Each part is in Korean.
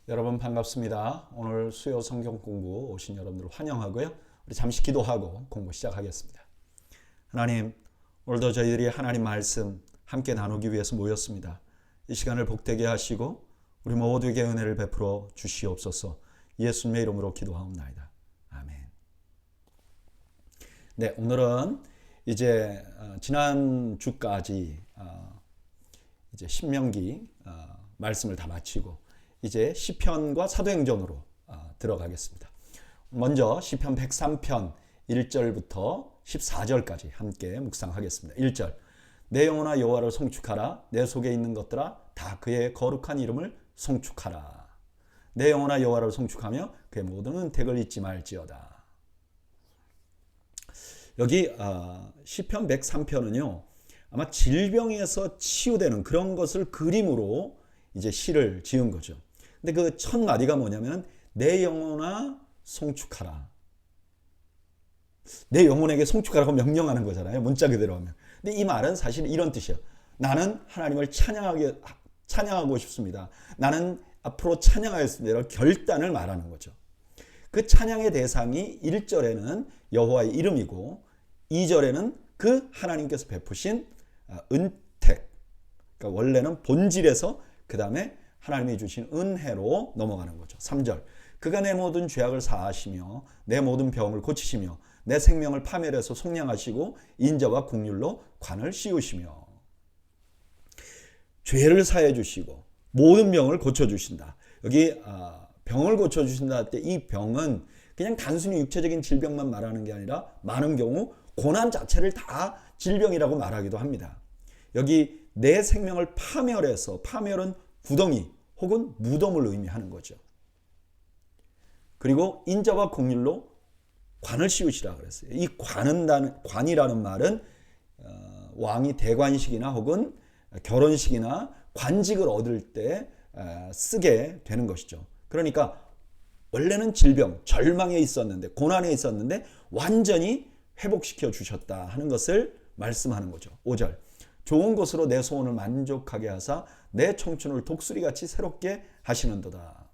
여러분 반갑습니다. 오늘 수요 성경 공부 오신 여러분들 환영하고요. 우리 잠시 기도하고 공부 시작하겠습니다. 하나님, 오늘도 저희들이 하나님 말씀 함께 나누기 위해서 모였습니다. 이 시간을 복되게 하시고 우리 모두에게 은혜를 베풀어 주시옵소서. 예수님의 이름으로 기도하옵나이다. 아멘. 네, 오늘은 이제 지난 주까지 이제 신명기 말씀을 다 마치고 이제 시편과 사도행전으로 들어가겠습니다. 먼저 시편 103편 1절부터 14절까지 함께 묵상하겠습니다. 1절, 내 영혼아 여호와를 송축하라. 내 속에 있는 것들아 다 그의 거룩한 이름을 송축하라. 내 영혼아 여호와를 송축하며 그의 모든 은택을 잊지 말지어다. 여기 시편 103편은요 아마 질병에서 치유되는 그런 것을 그림으로 이제 시를 지은 거죠. 근데 그 첫 마디가 뭐냐면 내 영혼아 송축하라. 내 영혼에게 송축하라고 명령하는 거잖아요. 문자 그대로 하면. 근데 이 말은 사실 이런 뜻이에요. 나는 하나님을 찬양하고 싶습니다. 나는 앞으로 찬양하겠습니다. 결단을 말하는 거죠. 그 찬양의 대상이 1절에는 여호와의 이름이고 2절에는 그 하나님께서 베푸신 은택. 그러니까 원래는 본질에서 그 다음에 하나님이 주신 은혜로 넘어가는 거죠. 3절, 그가 내 모든 죄악을 사하시며 내 모든 병을 고치시며 내 생명을 파멸해서 속량하시고 인자와 긍휼로 관을 씌우시며 죄를 사해 주시고 모든 병을 고쳐주신다. 여기 병을 고쳐주신다 할 때 이 병은 그냥 단순히 육체적인 질병만 말하는 게 아니라 많은 경우 고난 자체를 다 질병이라고 말하기도 합니다. 여기 내 생명을 파멸해서, 파멸은 구덩이 혹은 무덤을 의미하는 거죠. 그리고 인자와 긍휼로 관을 씌우시라 그랬어요. 이 관이라는 말은 왕이 대관식이나 혹은 결혼식이나 관직을 얻을 때 쓰게 되는 것이죠. 그러니까 원래는 질병, 절망에 있었는데, 고난에 있었는데 완전히 회복시켜 주셨다 하는 것을 말씀하는 거죠. 5절, 좋은 것으로 내 소원을 만족하게 하사 내 청춘을 독수리같이 새롭게 하시는도다.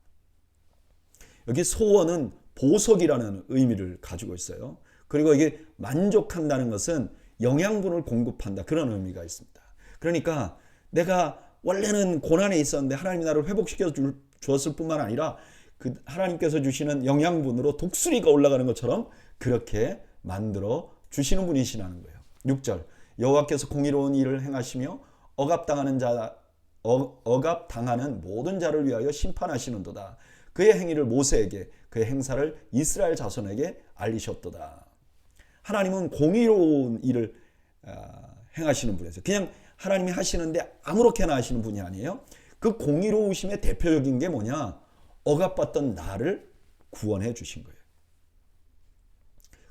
여기 소원은 보석이라는 의미를 가지고 있어요. 그리고 이게 만족한다는 것은 영양분을 공급한다, 그런 의미가 있습니다. 그러니까 내가 원래는 고난에 있었는데 하나님이 나를 회복시켜 주었을 뿐만 아니라 그 하나님께서 주시는 영양분으로 독수리가 올라가는 것처럼 그렇게 만들어 주시는 분이시라는 거예요. 6절, 여호와께서 공의로운 일을 행하시며 억압당하는 모든 자를 위하여 심판하시는도다. 그의 행위를 모세에게, 그의 행사를 이스라엘 자손에게 알리셨도다. 하나님은 공의로운 일을 행하시는 분이세요. 그냥 하나님이 하시는데 아무렇게나 하시는 분이 아니에요. 그 공의로우심의 대표적인 게 뭐냐? 억압받던 나를 구원해 주신 거예요.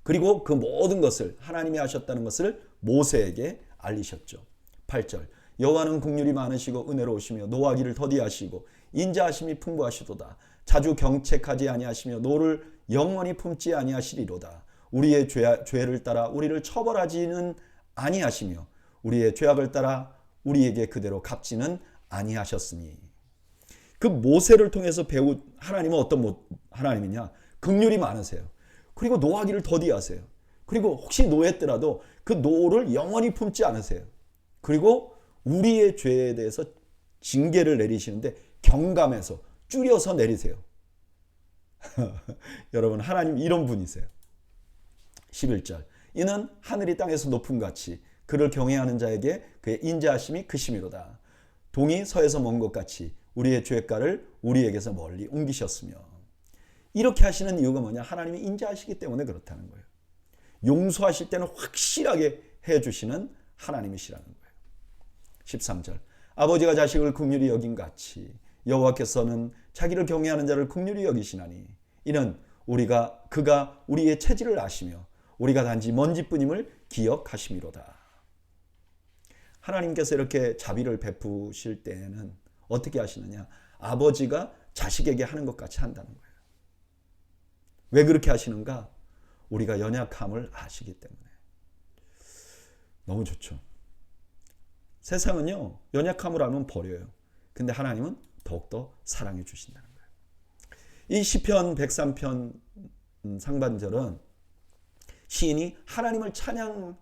그리고 그 모든 것을 하나님이 하셨다는 것을 모세에게 알리셨죠. 8절, 여호와는 긍휼이 많으시고 은혜로우시며 노하기를 더디하시고 인자하심이 풍부하시도다. 자주 경책하지 아니하시며 노를 영원히 품지 아니하시리로다. 우리의 죄를 따라 우리를 처벌하지는 아니하시며 우리의 죄악을 따라 우리에게 그대로 갚지는 아니하셨으니. 그 모세를 통해서 배운 하나님은 어떤 하나님이냐? 긍휼이 많으세요. 그리고 노하기를 더디하세요. 그리고 혹시 노했더라도 그 노를 영원히 품지 않으세요. 그리고 우리의 죄에 대해서 징계를 내리시는데 경감해서 줄여서 내리세요. 여러분, 하나님 이런 분이세요. 11절, 이는 하늘이 땅에서 높음 같이 그를 경외하는 자에게 그의 인자하심이 크심이로다. 동이 서에서 먼 것 같이 우리의 죄가를 우리에게서 멀리 옮기셨으며. 이렇게 하시는 이유가 뭐냐? 하나님이 인자하시기 때문에 그렇다는 거예요. 용서하실 때는 확실하게 해주시는 하나님이시라는 거예요. 13절, 아버지가 자식을 긍휼히 여긴 같이 여호와께서는 자기를 경외하는 자를 긍휼히 여기시나니 이는 그가 우리의 체질을 아시며 우리가 단지 먼지뿐임을 기억하심이로다. 하나님께서 이렇게 자비를 베푸실 때에는 어떻게 하시느냐? 아버지가 자식에게 하는 것 같이 한다는 거예요. 왜 그렇게 하시는가? 우리가 연약함을 아시기 때문에. 너무 좋죠. 세상은요, 연약함을 알면 버려요. 근데 하나님은 더욱더 사랑해 주신다는 거예요. 이 시편 103편 상반절은 시인이 하나님을 찬양하기로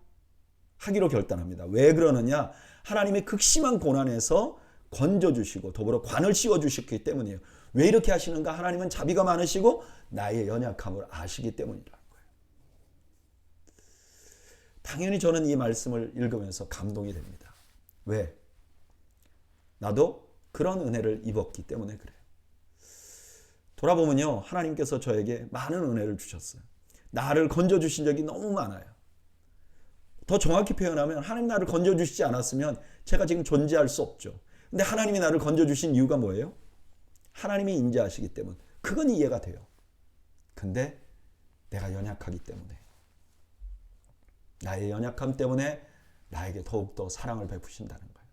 결단합니다. 왜 그러느냐? 하나님의 극심한 고난에서 건져주시고 더불어 관을 씌워주셨기 때문이에요. 왜 이렇게 하시는가? 하나님은 자비가 많으시고 나의 연약함을 아시기 때문이라는 거예요. 당연히 저는 이 말씀을 읽으면서 감동이 됩니다. 왜? 나도 그런 은혜를 입었기 때문에 그래요. 돌아보면요, 하나님께서 저에게 많은 은혜를 주셨어요. 나를 건져주신 적이 너무 많아요. 더 정확히 표현하면 하나님 나를 건져주시지 않았으면 제가 지금 존재할 수 없죠. 근데 하나님이 나를 건져주신 이유가 뭐예요? 하나님이 인자하시기 때문. 그건 이해가 돼요. 근데 내가 연약하기 때문에, 나의 연약함 때문에 나에게 더욱더 사랑을 베푸신다는 거예요.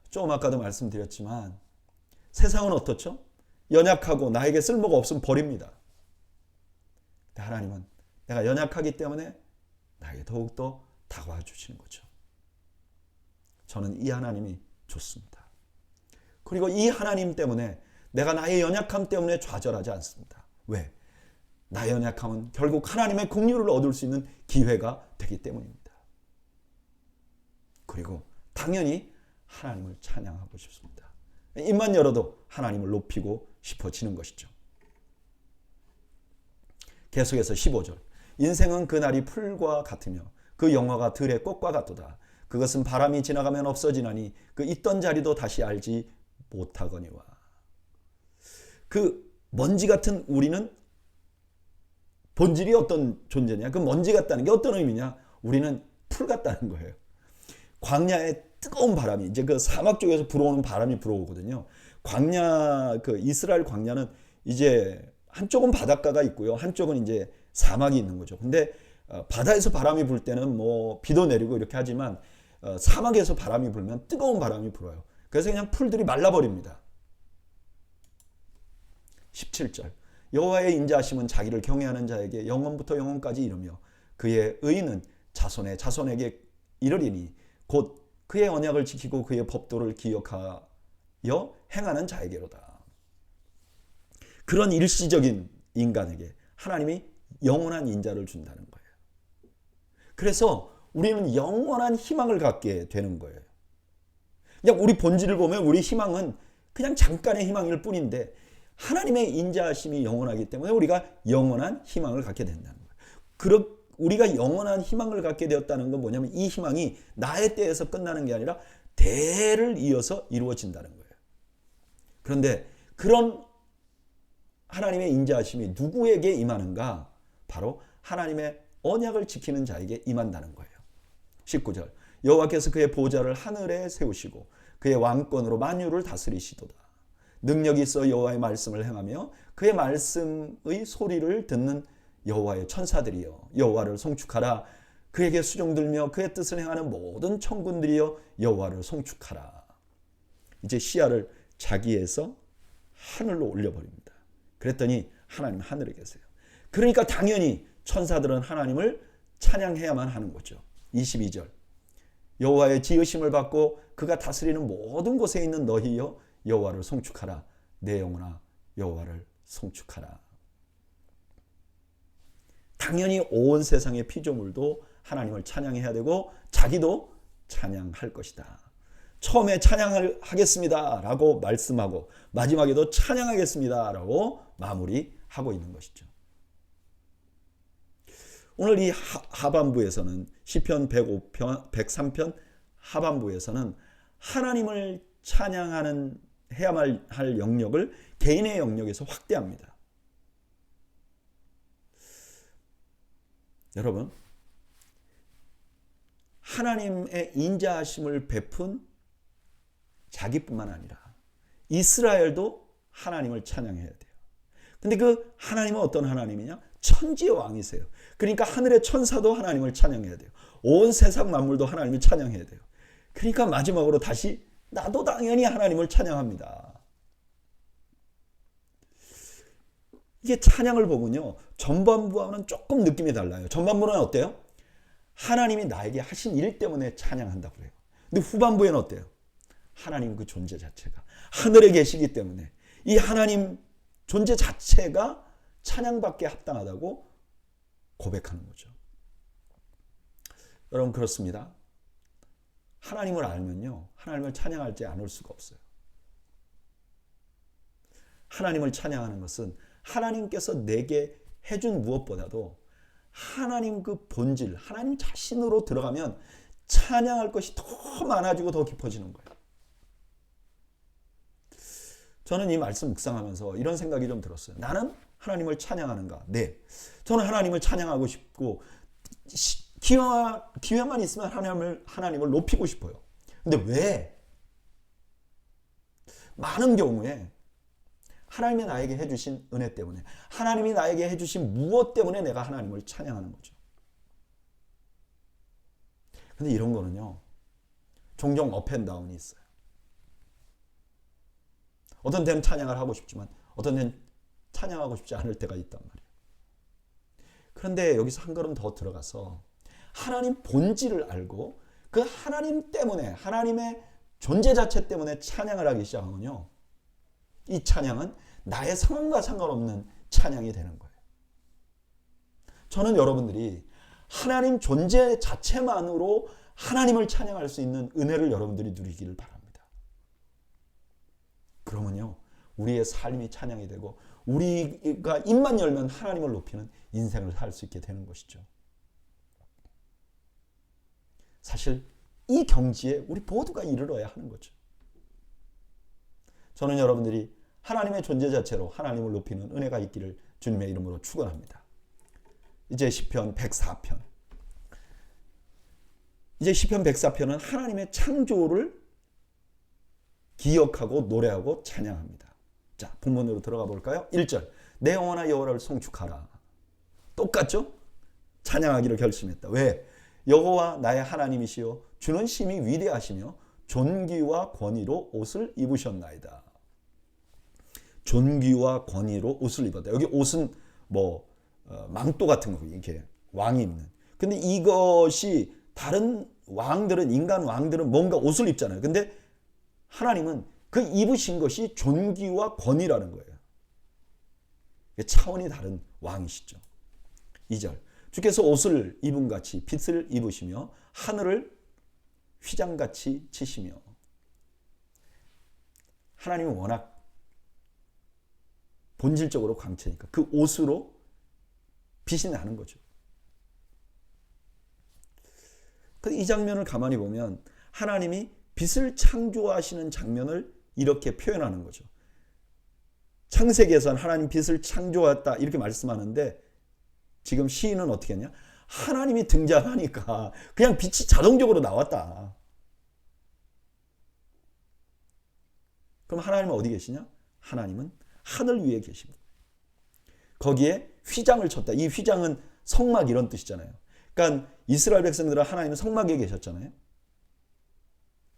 좀 아까도 말씀드렸지만 세상은 어떻죠? 연약하고 나에게 쓸모가 없으면 버립니다. 근데 하나님은 내가 연약하기 때문에 나에게 더욱더 다가와 주시는 거죠. 저는 이 하나님이 좋습니다. 그리고 이 하나님 때문에 내가 나의 연약함 때문에 좌절하지 않습니다. 왜? 나의 연약함은 결국 하나님의 긍휼을 얻을 수 있는 기회가 되기 때문입니다. 그리고 당연히 하나님을 찬양하고 싶습니다. 입만 열어도 하나님을 높이고 싶어지는 것이죠. 계속해서 15절. 인생은 그날이 풀과 같으며 그 영화가 들의 꽃과 같도다. 그것은 바람이 지나가면 없어지나니 그 있던 자리도 다시 알지 못하거니와. 그 먼지 같은 우리는 본질이 어떤 존재냐? 그 먼지 같다는 게 어떤 의미냐? 우리는 풀 같다는 거예요. 광야에 뜨거운 바람이, 이제 그 사막 쪽에서 불어오는 바람이 불어오거든요. 광야, 그 이스라엘 광야는 이제 한쪽은 바닷가가 있고요. 한쪽은 이제 사막이 있는 거죠. 근데 바다에서 바람이 불 때는 뭐 비도 내리고 이렇게 하지만 사막에서 바람이 불면 뜨거운 바람이 불어요. 그래서 그냥 풀들이 말라버립니다. 17절. 여호와의 인자하심은 자기를 경외하는 자에게 영원부터 영원까지 이르며 그의 의는 자손의 자손에게 이르리니 곧 그의 언약을 지키고 그의 법도를 기억하여 행하는 자에게로다. 그런 일시적인 인간에게 하나님이 영원한 인자를 준다는 거예요. 그래서 우리는 영원한 희망을 갖게 되는 거예요. 그냥 우리 본질을 보면 우리 희망은 그냥 잠깐의 희망일 뿐인데 하나님의 인자하심이 영원하기 때문에 우리가 영원한 희망을 갖게 된다는 거예요. 우리가 영원한 희망을 갖게 되었다는 건 뭐냐면 이 희망이 나의 때에서 끝나는 게 아니라 대를 이어서 이루어진다는 거예요. 그런데 그런 하나님의 인자하심이 누구에게 임하는가? 바로 하나님의 언약을 지키는 자에게 임한다는 거예요. 19절. 여호와께서 그의 보좌를 하늘에 세우시고 그의 왕권으로 만유를 다스리시도다. 능력이 있어 여호와의 말씀을 행하며 그의 말씀의 소리를 듣는 여호와의 천사들이여 여호와를 송축하라. 그에게 수종들며 그의 뜻을 행하는 모든 천군들이여 여호와를 송축하라. 이제 시야를 자기에서 하늘로 올려버립니다. 그랬더니 하나님 하늘에 계세요. 그러니까 당연히 천사들은 하나님을 찬양해야만 하는 거죠. 22절. 여호와의 지으심을 받고 그가 다스리는 모든 곳에 있는 너희여 여호와를 송축하라. 내 영혼아 여호와를 송축하라. 당연히 온 세상의 피조물도 하나님을 찬양해야 되고 자기도 찬양할 것이다. 처음에 찬양을 하겠습니다 라고 말씀하고 마지막에도 찬양하겠습니다 라고 마무리하고 있는 것이죠. 오늘 이 하반부에서는 시편 103편 하반부에서는 하나님을 찬양하는 해야만 할 영역을 개인의 영역에서 확대합니다. 여러분, 하나님의 인자하심을 베푼 자기뿐만 아니라 이스라엘도 하나님을 찬양해야 돼요. 근데 그 하나님은 어떤 하나님이냐? 천지의 왕이세요. 그러니까 하늘의 천사도 하나님을 찬양해야 돼요. 온 세상 만물도 하나님을 찬양해야 돼요. 그러니까 마지막으로 다시 나도 당연히 하나님을 찬양합니다. 이게 찬양을 보면요, 전반부와는 조금 느낌이 달라요. 전반부는 어때요? 하나님이 나에게 하신 일 때문에 찬양한다고 그래요. 근데 후반부에는 어때요? 하나님 그 존재 자체가 하늘에 계시기 때문에 이 하나님 존재 자체가 찬양받기에 합당하다고 고백하는 거죠. 여러분 그렇습니다. 하나님을 알면요, 하나님을 찬양하지 않을 수가 없어요. 하나님을 찬양하는 것은 하나님께서 내게 해준 무엇보다도 하나님 그 본질, 하나님 자신으로 들어가면 찬양할 것이 더 많아지고 더 깊어지는 거예요. 저는 이 말씀 묵상하면서 이런 생각이 좀 들었어요. 나는 하나님을 찬양하는가? 네. 저는 하나님을 찬양하고 싶고 기회만 있으면 하나님을 높이고 싶어요. 근데 왜? 많은 경우에 하나님이 나에게 해주신 은혜 때문에, 하나님이 나에게 해주신 무엇 때문에 내가 하나님을 찬양하는 거죠. 근데 이런 거는요, 종종 업앤다운이 있어요. 어떤 때는 찬양을 하고 싶지만 어떤 때는 찬양하고 싶지 않을 때가 있단 말이에요. 그런데 여기서 한 걸음 더 들어가서 하나님 본질을 알고 그 하나님 때문에, 하나님의 존재 자체 때문에 찬양을 하기 시작하면요, 이 찬양은 나의 상황과 상관없는 찬양이 되는 거예요. 저는 여러분들이 하나님 존재 자체만으로 하나님을 찬양할 수 있는 은혜를 여러분들이 누리기를 바랍니다. 그러면요, 우리의 삶이 찬양이 되고 우리가 입만 열면 하나님을 높이는 인생을 살 수 있게 되는 것이죠. 사실 이 경지에 우리 모두가 이르러야 하는 거죠. 저는 여러분들이 하나님의 존재 자체로 하나님을 높이는 은혜가 있기를 주님의 이름으로 축원합니다. 이제 시편 104편. 이제 시편 104편은 하나님의 창조를 기억하고 노래하고 찬양합니다. 자, 본문으로 들어가 볼까요? 1절. 내 영혼아 여호와를 송축하라. 똑같죠? 찬양하기로 결심했다. 왜? 여호와 나의 하나님이시요 주는 심히 위대하시며 존귀와 권위로 옷을 입으셨나이다. 존귀와 권위로 옷을 입었다. 여기 옷은 망토 같은 거, 이렇게 왕이 입는. 근데 이것이 다른 왕들은, 인간 왕들은 뭔가 옷을 입잖아요. 근데 하나님은 그 입으신 것이 존귀와 권위라는 거예요. 차원이 다른 왕이시죠. 2절. 주께서 옷을 입은 같이 빛을 입으시며 하늘을 휘장같이 치시며. 하나님은 워낙 본질적으로 광채니까 그 옷으로 빛이 나는 거죠. 이 장면을 가만히 보면 하나님이 빛을 창조하시는 장면을 이렇게 표현하는 거죠. 창세기에서는 하나님 빛을 창조했다 이렇게 말씀하는데 지금 시인은 어떻게 했냐? 하나님이 등장하니까 그냥 빛이 자동적으로 나왔다. 그럼 하나님은 어디 계시냐? 하나님은 하늘 위에 계십니다. 거기에 휘장을 쳤다. 이 휘장은 성막 이런 뜻이잖아요. 그러니까 이스라엘 백성들은 하나님은 성막에 계셨잖아요.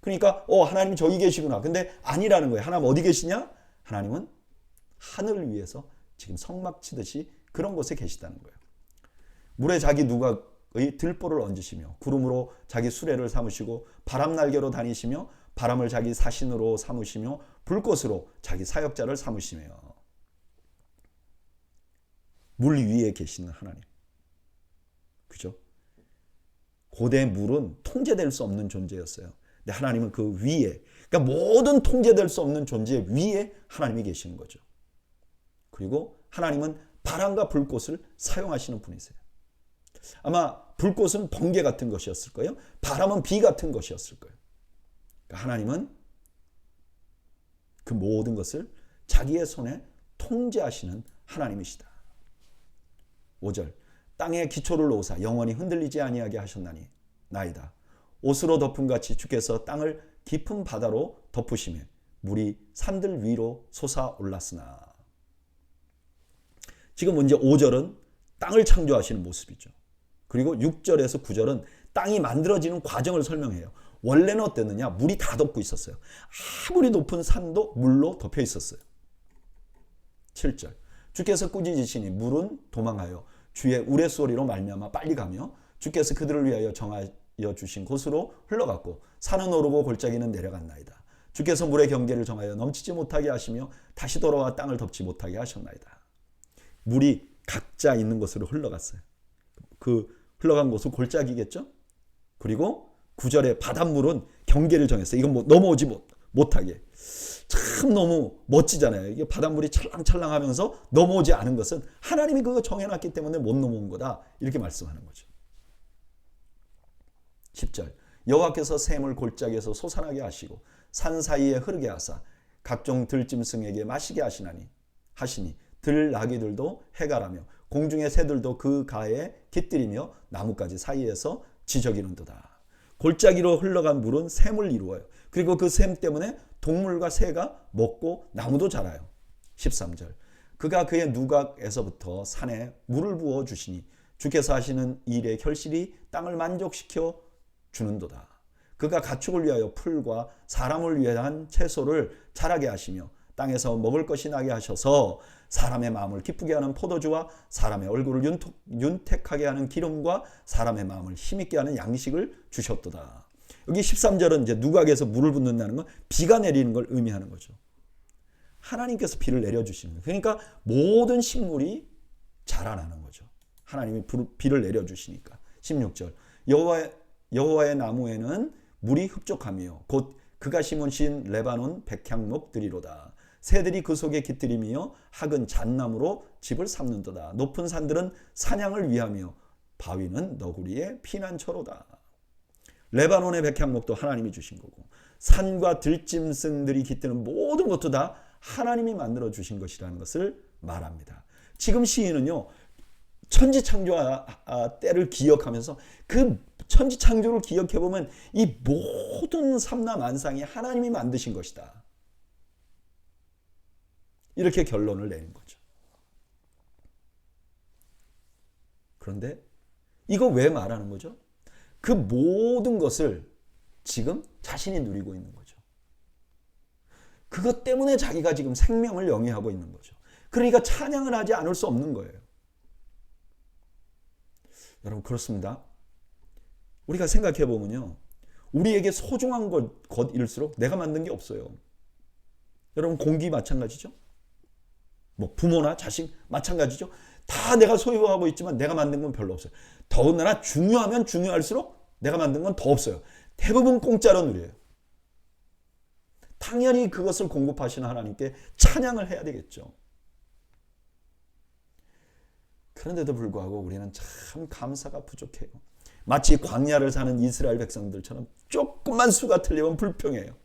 그러니까 하나님이 저기 계시구나. 근데 아니라는 거예요. 하나님 어디 계시냐? 하나님은 하늘 위에서 지금 성막 치듯이 그런 곳에 계시다는 거예요. 물에 자기 누각의 들보를 얹으시며 구름으로 자기 수레를 삼으시고 바람 날개로 다니시며 바람을 자기 사신으로 삼으시며 불꽃으로 자기 사역자를 삼으시며. 물 위에 계시는 하나님. 그죠? 고대 물은 통제될 수 없는 존재였어요. 근데 하나님은 그 위에, 그러니까 모든 통제될 수 없는 존재 위에 하나님이 계시는 거죠. 그리고 하나님은 바람과 불꽃을 사용하시는 분이세요. 아마 불꽃은 번개 같은 것이었을 거예요. 바람은 비 같은 것이었을 거예요. 그러니까 하나님은 그 모든 것을 자기의 손에 통제하시는 하나님이시다. 5절. 땅에 기초를 놓으사 영원히 흔들리지 아니하게 하셨나니 나이다. 옷으로 덮은 같이 주께서 땅을 깊은 바다로 덮으시며 물이 산들 위로 솟아올랐으나. 지금 이제 5절은 땅을 창조하시는 모습이죠. 그리고 6절에서 9절은 땅이 만들어지는 과정을 설명해요. 원래는 어땠느냐? 물이 다 덮고 있었어요. 아무리 높은 산도 물로 덮여 있었어요. 7절. 주께서 꾸짖으시니 물은 도망하여 주의 우레소리로 말미암아 빨리 가며 주께서 그들을 위하여 정하여 주신 곳으로 흘러갔고 산은 오르고 골짜기는 내려갔나이다. 주께서 물의 경계를 정하여 넘치지 못하게 하시며 다시 돌아와 땅을 덮지 못하게 하셨나이다. 물이 각자 있는 곳으로 흘러갔어요. 그 흘러간 곳은 골짜기겠죠. 그리고 9절에 바닷물은 경계를 정했어요. 이건 뭐 넘어오지 못하게. 참 너무 멋지잖아요. 이게 바닷물이 찰랑찰랑하면서 넘어오지 않은 것은 하나님이 그거 정해놨기 때문에 못 넘어온 거다. 이렇게 말씀하는 거죠. 10절 여호와께서 샘을 골짜기에서 솟아나게 하시고 산 사이에 흐르게 하사 각종 들짐승에게 마시게 하시니 들나귀들도 해가라며 공중의 새들도 그 가에 깃들이며 나뭇가지 사이에서 지저귀는도다. 골짜기로 흘러간 물은 샘을 이루어요. 그리고 그 샘 때문에 동물과 새가 먹고 나무도 자라요. 13절 그가 그의 누각에서부터 산에 물을 부어 주시니 주께서 하시는 일의 결실이 땅을 만족시켜 주는도다. 그가 가축을 위하여 풀과 사람을 위한 채소를 자라게 하시며 땅에서 먹을 것이 나게 하셔서 사람의 마음을 기쁘게 하는 포도주와 사람의 얼굴을 윤택하게 하는 기름과 사람의 마음을 힘있게 하는 양식을 주셨도다. 여기 13절은 이제 누각에서 물을 붓는다는 건 비가 내리는 걸 의미하는 거죠. 하나님께서 비를 내려주시는 거예요. 그러니까 모든 식물이 자라나는 거죠. 하나님이 비를 내려주시니까. 16절 여호와의 나무에는 물이 흡족하며 곧 그가 심으신 레바논 백향목들이로다. 새들이 그 속에 깃들이며 학은 잣나무로 집을 삼는도다. 높은 산들은 사냥을 위하며 바위는 너구리의 피난처로다. 레바논의 백향목도 하나님이 주신 거고 산과 들짐승들이 깃드는 모든 것도 다 하나님이 만들어 주신 것이라는 것을 말합니다. 지금 시인은요 천지창조 때를 기억하면서 그 천지창조를 기억해보면 이 모든 삼라만상이 하나님이 만드신 것이다. 이렇게 결론을 내는 거죠. 그런데 이거 왜 말하는 거죠? 그 모든 것을 지금 자신이 누리고 있는 거죠. 그것 때문에 자기가 지금 생명을 영위하고 있는 거죠. 그러니까 찬양을 하지 않을 수 없는 거예요. 여러분 그렇습니다. 우리가 생각해 보면요. 우리에게 소중한 것일수록 내가 만든 게 없어요. 여러분 공기 마찬가지죠. 뭐 부모나 자식 마찬가지죠. 다 내가 소유하고 있지만 내가 만든 건 별로 없어요. 더군다나 중요하면 중요할수록 내가 만든 건 더 없어요. 대부분 공짜로 누려요. 당연히 그것을 공급하시는 하나님께 찬양을 해야 되겠죠. 그런데도 불구하고 우리는 참 감사가 부족해요. 마치 광야를 사는 이스라엘 백성들처럼 조금만 수가 틀리면 불평해요.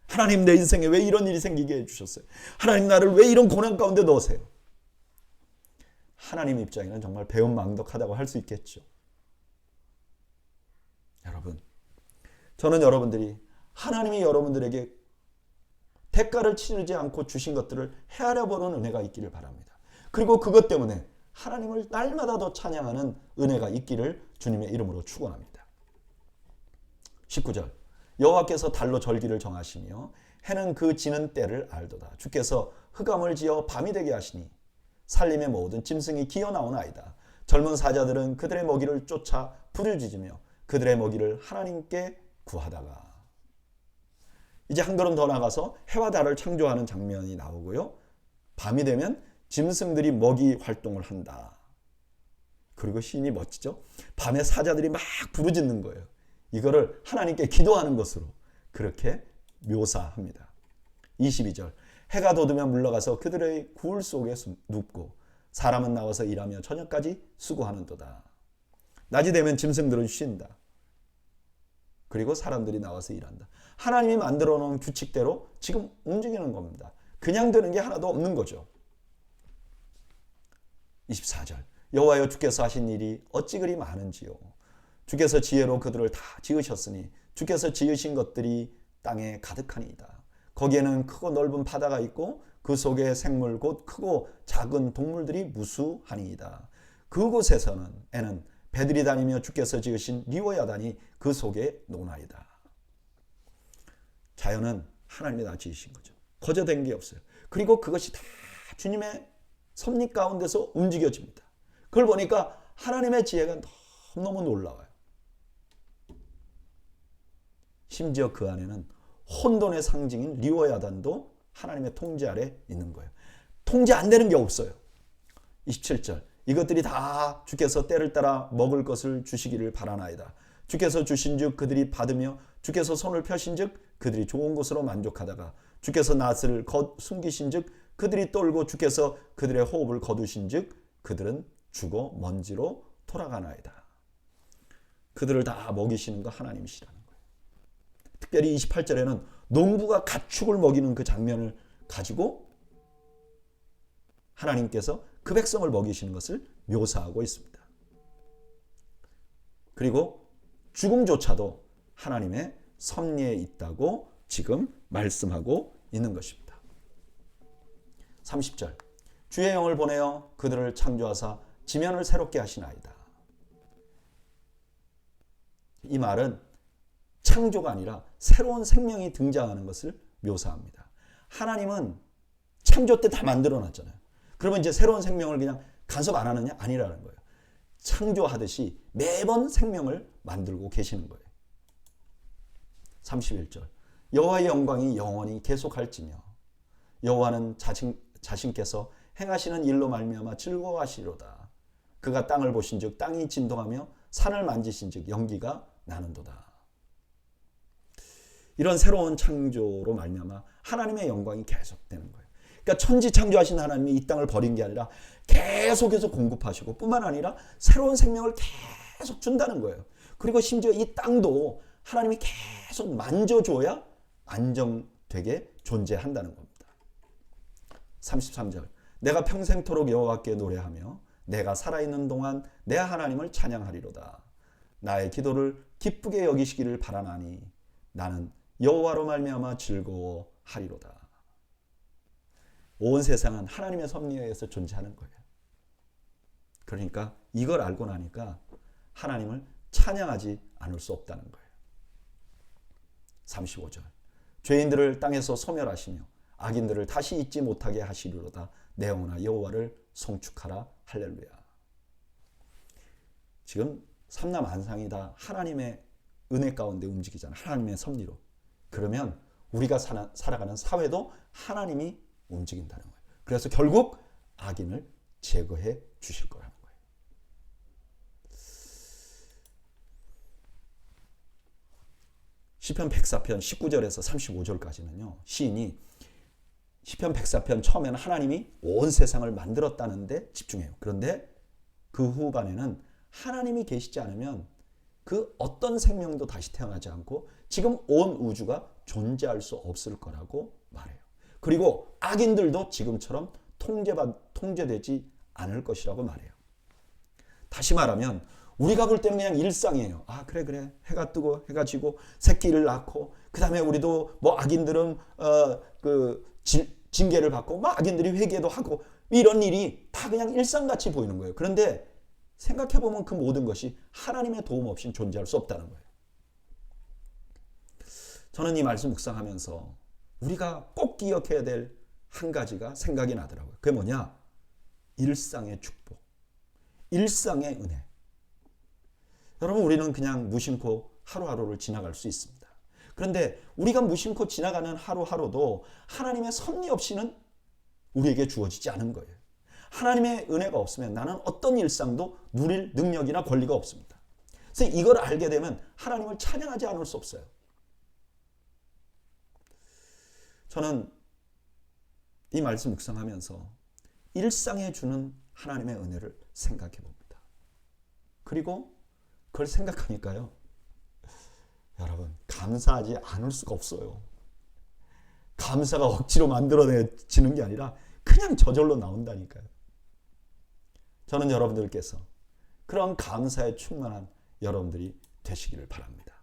하나님 내 인생에 왜 이런 일이 생기게 해주셨어요? 하나님 나를 왜 이런 고난 가운데 넣으세요? 하나님 입장에는 정말 배은망덕하다고 할 수 있겠죠. 여러분, 저는 여러분들이 하나님이 여러분들에게 대가를 치르지 않고 주신 것들을 헤아려 보는 은혜가 있기를 바랍니다. 그리고 그것 때문에 하나님을 날마다 더 찬양하는 은혜가 있기를 주님의 이름으로 축원합니다. 19절 여호와께서 달로 절기를 정하시며 해는 그 지는 때를 알도다. 주께서 흑암을 지어 밤이 되게 하시니 살림의 모든 짐승이 기어나오나이다. 젊은 사자들은 그들의 먹이를 쫓아 부르짖으며 그들의 먹이를 하나님께 구하다가. 이제 한 걸음 더 나가서 해와 달을 창조하는 장면이 나오고요. 밤이 되면 짐승들이 먹이 활동을 한다. 그리고 시인이 멋지죠. 밤에 사자들이 막 부르짖는 거예요. 이거를 하나님께 기도하는 것으로 그렇게 묘사합니다. 22절 해가 돋으면 물러가서 그들의 굴 속에 눕고 사람은 나와서 일하며 저녁까지 수고하는도다. 낮이 되면 짐승들은 쉰다. 그리고 사람들이 나와서 일한다. 하나님이 만들어 놓은 규칙대로 지금 움직이는 겁니다. 그냥 되는 게 하나도 없는 거죠. 24절 여호와여 주께서 하신 일이 어찌 그리 많은지요. 주께서 지혜로 그들을 다 지으셨으니 주께서 지으신 것들이 땅에 가득하니이다. 거기에는 크고 넓은 바다가 있고 그 속에 생물 곧 크고 작은 동물들이 무수하니이다. 그곳에서는 배들이 다니며 주께서 지으신 리워야단이 그 속에 노나이다. 자연은 하나님이 다 지으신 거죠. 거저된 게 없어요. 그리고 그것이 다 주님의 섭리 가운데서 움직여집니다. 그걸 보니까 하나님의 지혜가 너무너무 놀라워요. 심지어 그 안에는 혼돈의 상징인 리워야단도 하나님의 통제 아래 있는 거예요. 통제 안 되는 게 없어요. 27절 이것들이 다 주께서 때를 따라 먹을 것을 주시기를 바라나이다. 주께서 주신즉 그들이 받으며 주께서 손을 펴신즉 그들이 좋은 것으로 만족하다가 주께서 낯을 숨기신즉 그들이 떨고 주께서 그들의 호흡을 거두신즉 그들은 죽어 먼지로 돌아가나이다. 그들을 다 먹이시는 거 하나님이시라는 거예요. 특별히 28절에는 농부가 가축을 먹이는 그 장면을 가지고 하나님께서 그 백성을 먹이시는 것을 묘사하고 있습니다. 그리고 죽음조차도 하나님의 섭리에 있다고 지금 말씀하고 있는 것입니다. 30절 주의 영을 보내어 그들을 창조하사 지면을 새롭게 하시나이다. 이 말은 창조가 아니라 새로운 생명이 등장하는 것을 묘사합니다. 하나님은 창조 때 다 만들어 놨잖아요. 그러면 이제 새로운 생명을 그냥 간섭 안 하느냐? 아니라는 거예요. 창조하듯이 매번 생명을 만들고 계시는 거예요. 31절 여호와의 영광이 영원히 계속할지며 여호와는 자신께서 행하시는 일로 말미암아 즐거워하시리로다. 그가 땅을 보신즉 땅이 진동하며 산을 만지신즉 연기가 나는도다. 이런 새로운 창조로 말미암아 하나님의 영광이 계속되는 거예요. 그러니까 천지 창조하신 하나님이 이 땅을 버린 게 아니라 계속해서 공급하시고 뿐만 아니라 새로운 생명을 계속 준다는 거예요. 그리고 심지어 이 땅도 하나님이 계속 만져줘야 안정되게 존재한다는 겁니다. 33절 내가 평생토록 여호와께 노래하며 내가 살아있는 동안 내 하나님을 찬양하리로다. 나의 기도를 기쁘게 여기시기를 바라나니 나는 여호와로 말미암아 즐거워하리로다. 온 세상은 하나님의 섭리에 의해서 존재하는 거예요. 그러니까 이걸 알고 나니까 하나님을 찬양하지 않을 수 없다는 거예요. 35절 죄인들을 땅에서 소멸하시며 악인들을 다시 잊지 못하게 하시리로다. 내 영혼아 여호와를 송축하라. 할렐루야. 지금 삼라만상이 다 하나님의 은혜 가운데 움직이잖아요. 하나님의 섭리로. 그러면 우리가 살아가는 사회도 하나님이 움직인다는 거예요. 그래서 결국 악인을 제거해 주실 거라는 거예요. 시편 104편 19절에서 35절까지는요. 시인이 시편 104편 처음에는 하나님이 온 세상을 만들었다는데 집중해요. 그런데 그 후반에는 하나님이 계시지 않으면 그 어떤 생명도 다시 태어나지 않고 지금 온 우주가 존재할 수 없을 거라고 말해요. 그리고 악인들도 지금처럼 통제되지 않을 것이라고 말해요. 다시 말하면 우리가 볼 때는 그냥 일상이에요. 아 그래 해가 뜨고 해가 지고 새끼를 낳고 그 다음에 우리도 뭐 악인들은 징계를 받고 막 악인들이 회개도 하고 이런 일이 다 그냥 일상같이 보이는 거예요. 그런데 생각해보면 그 모든 것이 하나님의 도움 없이는 존재할 수 없다는 거예요. 저는 이 말씀 묵상하면서 우리가 꼭 기억해야 될 한 가지가 생각이 나더라고요. 그게 뭐냐? 일상의 축복, 일상의 은혜. 여러분 우리는 그냥 무심코 하루하루를 지나갈 수 있습니다. 그런데 우리가 무심코 지나가는 하루하루도 하나님의 섭리 없이는 우리에게 주어지지 않은 거예요. 하나님의 은혜가 없으면 나는 어떤 일상도 누릴 능력이나 권리가 없습니다. 그래서 이걸 알게 되면 하나님을 찬양하지 않을 수 없어요. 저는 이 말씀 묵상하면서 일상에 주는 하나님의 은혜를 생각해 봅니다. 그리고 그걸 생각하니까요. 여러분 감사하지 않을 수가 없어요. 감사가 억지로 만들어내지는 게 아니라 그냥 저절로 나온다니까요. 저는 여러분들께서 그런 감사에 충만한 여러분들이 되시기를 바랍니다.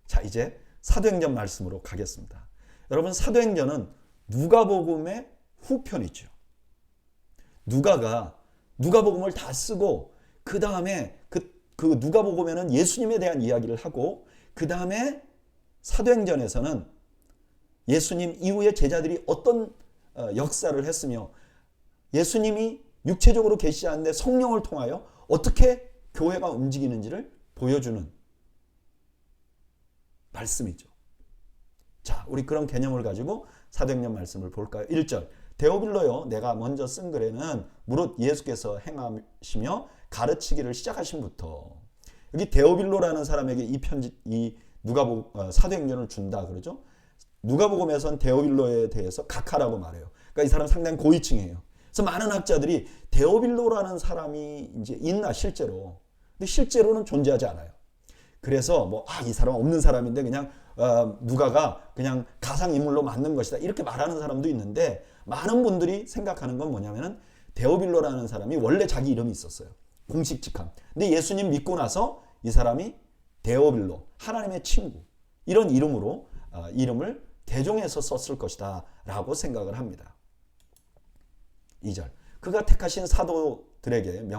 자 이제 사도행전 말씀으로 가겠습니다. 여러분 사도행전은 누가복음의 후편이죠. 누가가 누가복음을 다 쓰고 그 다음에 그 누가복음에는 예수님에 대한 이야기를 하고 그 다음에 사도행전에서는 예수님 이후에 제자들이 어떤 역사를 했으며 예수님이 육체적으로 계시지 않는데 성령을 통하여 어떻게 교회가 움직이는지를 보여주는 말씀이죠. 자, 우리 그런 개념을 가지고 사도행전 말씀을 볼까요? 1절. 데오빌로요, 내가 먼저 쓴 글에는 무릇 예수께서 행하시며 가르치기를 시작하신부터. 여기 데오빌로라는 사람에게 이 편지, 이 누가복음 사도행전을 준다 그러죠. 누가복음에서는 데오빌로에 대해서 각하라고 말해요. 그러니까 이 사람 상당히 고위층이에요. 그래서 많은 학자들이 데오빌로라는 사람이 이제 있나 실제로. 근데 실제로는 존재하지 않아요. 그래서 이 사람 없는 사람인데 그냥 누가가 그냥 가상 인물로 만든 것이다 이렇게 말하는 사람도 있는데, 많은 분들이 생각하는 건 뭐냐면은 데오빌로라는 사람이 원래 자기 이름이 있었어요. 공식 직함. 근데 예수님 믿고 나서 이 사람이 데오빌로, 하나님의 친구, 이런 이름으로 이름을 개종해서 썼을 것이다 라고 생각을 합니다. 2절. 그가 택하신 사도들에게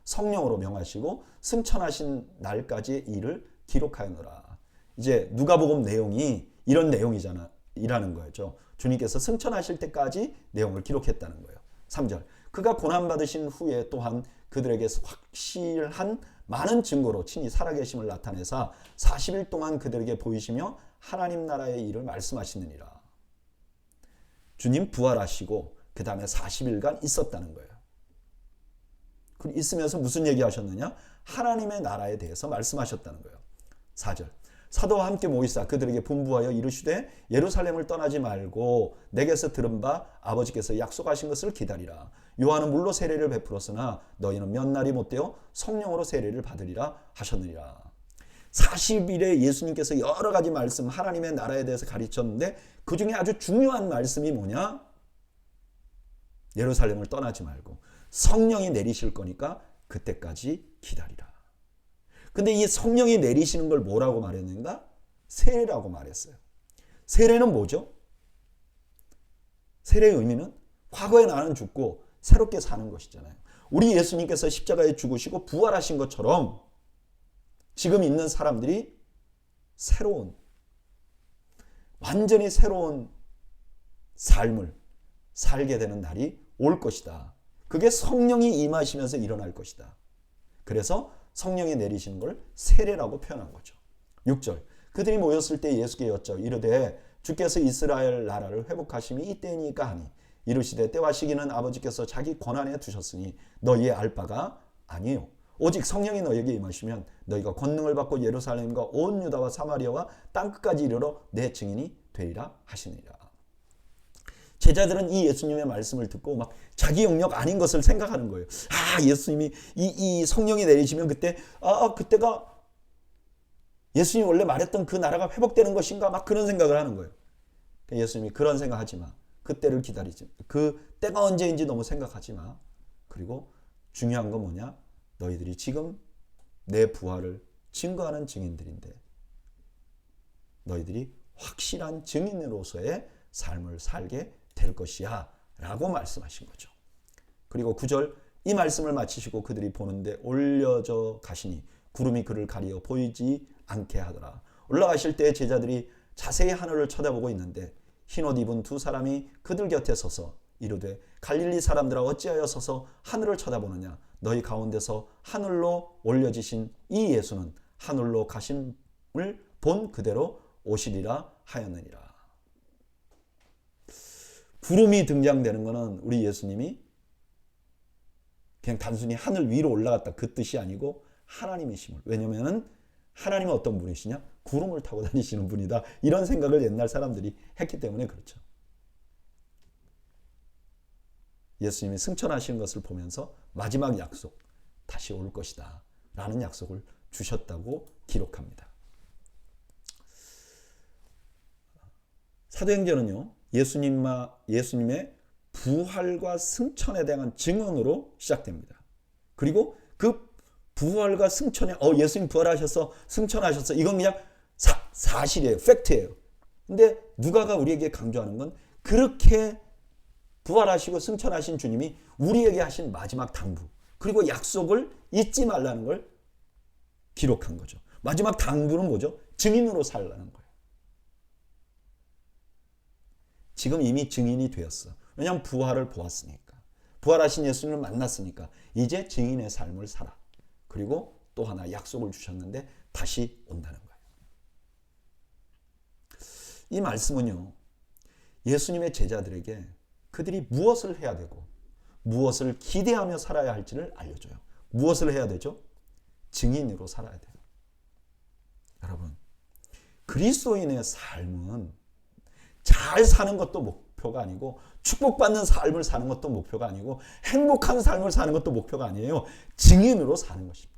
성령으로 명하시고 승천하신 날까지의 일을 기록하였노라. 이제 누가복음 내용이 이런 내용이라는 거죠. 주님께서 승천하실 때까지 내용을 기록했다는 거예요. 3절. 그가 고난받으신 후에 또한 그들에게 확실한 많은 증거로 친히 살아계심을 나타내사 40일 동안 그들에게 보이시며 하나님 나라의 일을 말씀하시느니라. 주님 부활하시고 그 다음에 40일간 있었다는 거예요. 있으면서 무슨 얘기 하셨느냐? 하나님의 나라에 대해서 말씀하셨다는 거예요. 4절. 사도와 함께 모이사 그들에게 분부하여 이르시되 예루살렘을 떠나지 말고 내게서 들은 바 아버지께서 약속하신 것을 기다리라. 요한은 물로 세례를 베풀었으나 너희는 몇 날이 못되어 성령으로 세례를 받으리라 하셨느니라. 40일에 예수님께서 여러 가지 말씀, 하나님의 나라에 대해서 가르쳤는데 그 중에 아주 중요한 말씀이 뭐냐? 예루살렘을 떠나지 말고 성령이 내리실 거니까 그때까지 기다리라. 근데 이 성령이 내리시는 걸 뭐라고 말했는가? 세례라고 말했어요. 세례는 뭐죠? 세례의 의미는 과거에 나는 죽고 새롭게 사는 것이잖아요. 우리 예수님께서 십자가에 죽으시고 부활하신 것처럼 지금 있는 사람들이 완전히 새로운 삶을 살게 되는 날이 올 것이다. 그게 성령이 임하시면서 일어날 것이다. 그래서 성령이 내리시는 걸 세례라고 표현한 거죠. 6절. 그들이 모였을 때 예수께 여쭤 이르되 주께서 이스라엘 나라를 회복하심이 이때니까 하니 이르시되 때와 시기는 아버지께서 자기 권한에 두셨으니 너희의 알 바가 아니요. 오직 성령이 너희에게 임하시면 너희가 권능을 받고 예루살렘과 온 유다와 사마리아와 땅끝까지 이르러 내 증인이 되리라 하시니라. 제자들은 이 예수님의 말씀을 듣고 막 자기 영역 아닌 것을 생각하는 거예요. 예수님이 이 성령이 내리시면 그때가 예수님이 원래 말했던 그 나라가 회복되는 것인가 막 그런 생각을 하는 거예요. 예수님이 그런 생각하지 마. 그때를 기다리지. 그 때가 언제인지 너무 생각하지 마. 그리고 중요한 건 뭐냐? 너희들이 지금 내 부활을 증거하는 증인들인데 너희들이 확실한 증인으로서의 삶을 살게 될 것이야 라고 말씀하신 거죠. 그리고 9절. 이 말씀을 마치시고 그들이 보는데 올려져 가시니 구름이 그를 가리어 보이지 않게 하더라. 올라가실 때 제자들이 자세히 하늘을 쳐다보고 있는데 흰옷 입은 두 사람이 그들 곁에 서서 이르되 갈릴리 사람들아 어찌하여 서서 하늘을 쳐다보느냐? 너희 가운데서 하늘로 올려지신 이 예수는 하늘로 가심을 본 그대로 오시리라 하였느니라. 구름이 등장되는 것은 우리 예수님이 그냥 단순히 하늘 위로 올라갔다 그 뜻이 아니고 하나님이심을. 왜냐하면 하나님은 어떤 분이시냐? 구름을 타고 다니시는 분이다. 이런 생각을 옛날 사람들이 했기 때문에 그렇죠. 예수님이 승천하시는 것을 보면서 마지막 약속, 다시 올 것이다 라는 약속을 주셨다고 기록합니다. 사도행전은요, 예수님의 부활과 승천에 대한 증언으로 시작됩니다. 그리고 그 부활과 승천에 예수님 부활하셔서 승천하셨어. 이건 그냥 사실이에요. 팩트예요. 근데 누가가 우리에게 강조하는 건 그렇게 부활하시고 승천하신 주님이 우리에게 하신 마지막 당부, 그리고 약속을 잊지 말라는 걸 기록한 거죠. 마지막 당부는 뭐죠? 증인으로 살라는 거예요. 지금 이미 증인이 되었어. 왜냐하면 부활을 보았으니까. 부활하신 예수님을 만났으니까 이제 증인의 삶을 살아. 그리고 또 하나 약속을 주셨는데 다시 온다는 거예요. 이 말씀은요, 예수님의 제자들에게 그들이 무엇을 해야 되고 무엇을 기대하며 살아야 할지를 알려줘요. 무엇을 해야 되죠? 증인으로 살아야 돼요. 여러분, 그리스도인의 삶은 잘 사는 것도 목표가 아니고 축복받는 삶을 사는 것도 목표가 아니고 행복한 삶을 사는 것도 목표가 아니에요. 증인으로 사는 것입니다.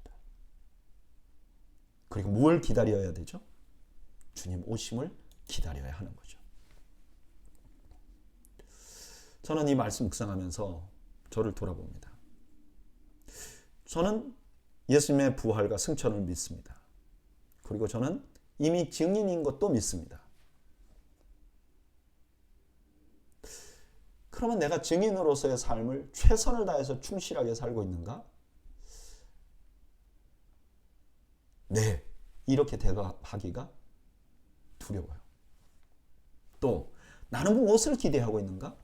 그리고 뭘 기다려야 되죠? 주님 오심을 기다려야 하는 거죠. 저는 이 말씀 묵상하면서 저를 돌아봅니다. 저는 예수님의 부활과 승천을 믿습니다. 그리고 저는 이미 증인인 것도 믿습니다. 그러면 내가 증인으로서의 삶을 최선을 다해서 충실하게 살고 있는가? 네, 이렇게 대답하기가 두려워요. 또 나는 무엇을 기대하고 있는가?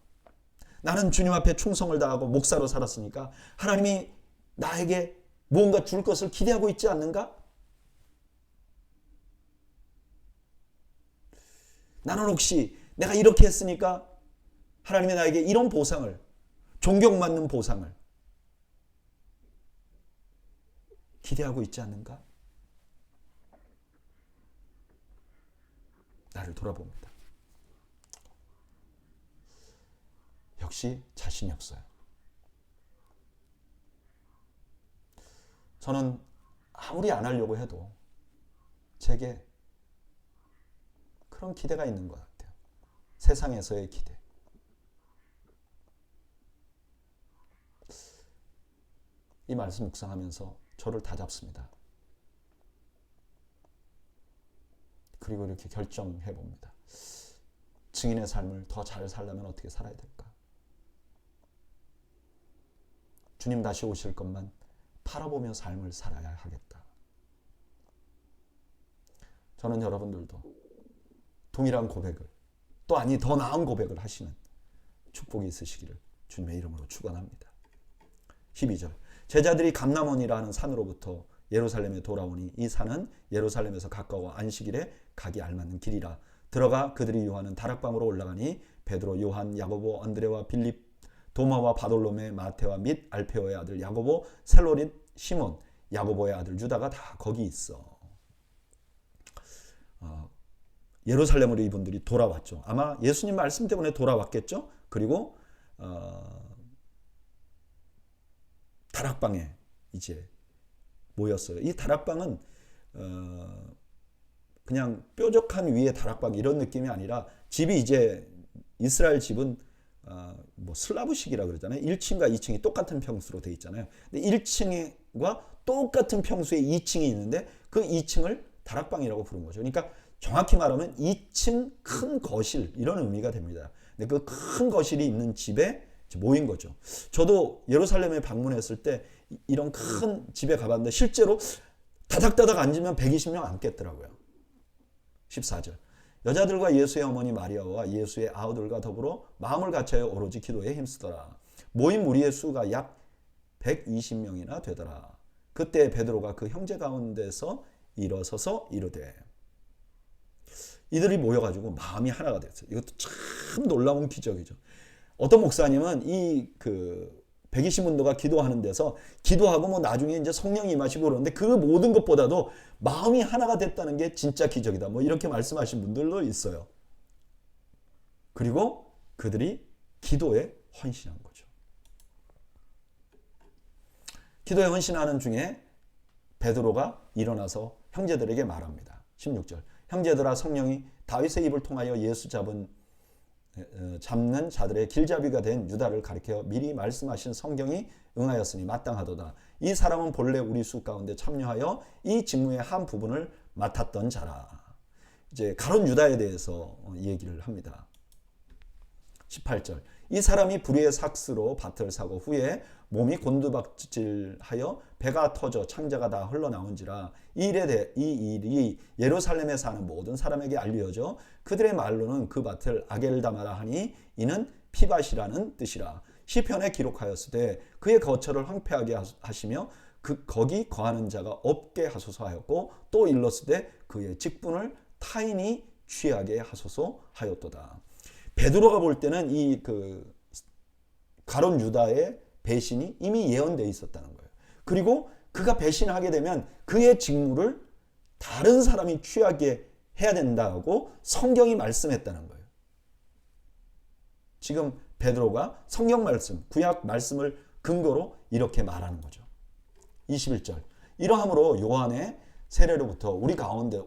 나는 주님 앞에 충성을 다하고 목사로 살았으니까 하나님이 나에게 무언가 줄 것을 기대하고 있지 않는가? 나는 혹시 내가 이렇게 했으니까 하나님이 나에게 이런 보상을, 존경받는 보상을 기대하고 있지 않는가? 나를 돌아봅니다. 역시 자신이 없어요. 저는 아무리 안 하려고 해도 제게 그런 기대가 있는 것 같아요. 세상에서의 기대. 이 말씀 묵상하면서 저를 다잡습니다. 그리고 이렇게 결정해 봅니다. 증인의 삶을 더 잘 살려면 어떻게 살아야 될까? 주님 다시 오실 것만 바라보며 삶을 살아야 하겠다. 저는 여러분들도 동일한 고백을, 또 아니 더 나은 고백을 하시는 축복이 있으시기를 주님의 이름으로 축원합니다. 12절, 제자들이 감람원이라 하는 산으로부터 예루살렘에 돌아오니 이 산은 예루살렘에서 가까워 안식일에 가기 알맞는 길이라. 들어가 그들이 요하는 다락방으로 올라가니 베드로, 요한, 야고보, 안드레와 빌립, 도마와 바돌로메, 마테와 및 알페오의 아들 야고보, 셀로릿, 시몬, 야고보의 아들 유다가 다 거기 있어. 예루살렘으로 이분들이 돌아왔죠. 아마 예수님 말씀 때문에 돌아왔겠죠. 그리고 다락방에 이제 모였어요. 이 다락방은 그냥 뾰족한 위에 다락방 이런 느낌이 아니라 집이 이제 이스라엘 집은 뭐 슬라브식이라 그러잖아요. 1층과 2층이 똑같은 평수로 되어 있잖아요. 근데 1층과 똑같은 평수에 2층이 있는데 그 2층을 다락방이라고 부른 거죠. 그러니까 정확히 말하면 2층 큰 거실 이런 의미가 됩니다. 근데 그 큰 거실이 있는 집에 모인 거죠. 저도 예루살렘에 방문했을 때 이런 큰 집에 가봤는데 실제로 다닥다닥 앉으면 120명 앉겠더라고요. 14절, 여자들과 예수의 어머니 마리아와 예수의 아우들과 더불어 마음을 같이하여 오로지 기도에 힘쓰더라. 모인 무리의 수가 약 120명이나 되더라. 그때 베드로가 그 형제 가운데서 일어서서 이르되, 이들이 모여가지고 마음이 하나가 됐어요. 이것도 참 놀라운 기적이죠. 어떤 목사님은 이 120문도가 기도하는 데서 기도하고 뭐 나중에 이제 성령이 임하시고 그러는데 그 모든 것보다도 마음이 하나가 됐다는 게 진짜 기적이다. 뭐 이렇게 말씀하신 분들도 있어요. 그리고 그들이 기도에 헌신한 거죠. 기도에 헌신하는 중에 베드로가 일어나서 형제들에게 말합니다. 16절, 형제들아, 성령이 다윗의 입을 통하여 예수 잡는 자들의 길잡이가 된 유다를 가리켜 미리 말씀하신 성경이 응하였으니 마땅하도다. 이 사람은 본래 우리 수 가운데 참여하여 이 직무의 한 부분을 맡았던 자라. 이제 가룟 유다에 대해서 얘기를 합니다. 18절, 이 사람이 불의의 삭스로 밭을 사고 후에 몸이 곤두박질하여 배가 터져 창자가 다 흘러나온지라. 이 일이 예루살렘에 사는 모든 사람에게 알려져 그들의 말로는 그 밭을 아겔다마라 하니 이는 피밭이라는 뜻이라. 시편에 기록하였으되 그의 거처를 황폐하게 하시며 거기 거하는 자가 없게 하소서 하였고 또 일렀으되 그의 직분을 타인이 취하게 하소서 하였도다. 베드로가 볼 때는 이 가룟 유다의 배신이 이미 예언되어 있었다는 거예요. 그리고 그가 배신하게 되면 그의 직무를 다른 사람이 취하게 해야 된다고 성경이 말씀했다는 거예요. 지금 베드로가 성경 말씀, 구약 말씀을 근거로 이렇게 말하는 거죠. 21절. 이러함으로 요한의 세례로부터 우리 가운데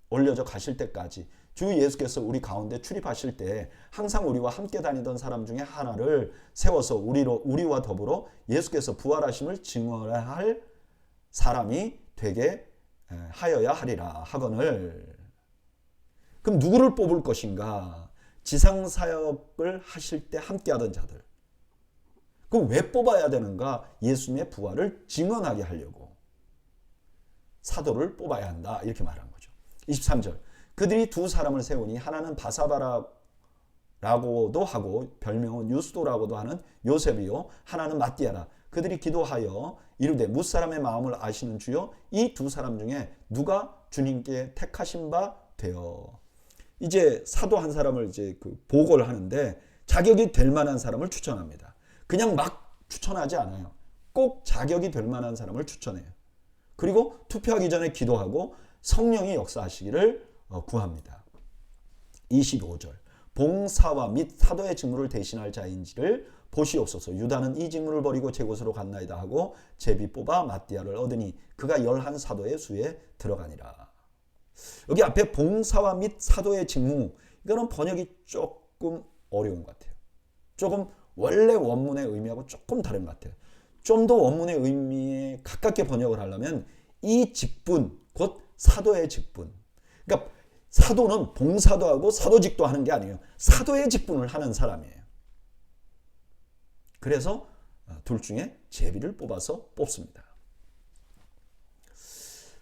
올려져 가실 때까지 주 예수께서 우리 가운데 출입하실 때 항상 우리와 함께 다니던 사람 중에 하나를 세워서 우리와 더불어 예수께서 부활하심을 증언할 사람이 되게 하여야 하리라 하거늘. 그럼 누구를 뽑을 것인가? 지상사역을 하실 때 함께하던 자들. 그럼 왜 뽑아야 되는가? 예수님의 부활을 증언하게 하려고 사도를 뽑아야 한다 이렇게 말한 거죠. 23절. 그들이 두 사람을 세우니 하나는 바사바라고도 하고 별명은 유스도라고도 하는 요셉이요 하나는 마띠아라. 그들이 기도하여 이르되 무사람의 마음을 아시는 주여 이 두 사람 중에 누가 주님께 택하신 바 되어. 이제 사도 한 사람을 이제 보고를 하는데 자격이 될 만한 사람을 추천합니다. 그냥 막 추천하지 않아요. 꼭 자격이 될 만한 사람을 추천해요. 그리고 투표하기 전에 기도하고 성령이 역사하시기를 구합니다. 25절. 봉사와 및 사도의 직무를 대신할 자인지를 보시옵소서. 유다는 이 직무를 버리고 제 곳으로 갔나이다 하고 제비 뽑아 마띠아를 얻으니 그가 11 사도의 수에 들어가니라. 여기 앞에 봉사와 및 사도의 직무, 이거는 번역이 조금 어려운 것 같아요. 조금 원래 원문의 의미하고 조금 다른 것 같아요. 좀 더 원문의 의미에 가깝게 번역을 하려면 이 직분, 곧 사도의 직분. 그러니까 사도는 봉사도 하고 사도직도 하는 게 아니에요. 사도의 직분을 하는 사람이에요. 그래서 둘 중에 제비를 뽑아서 뽑습니다.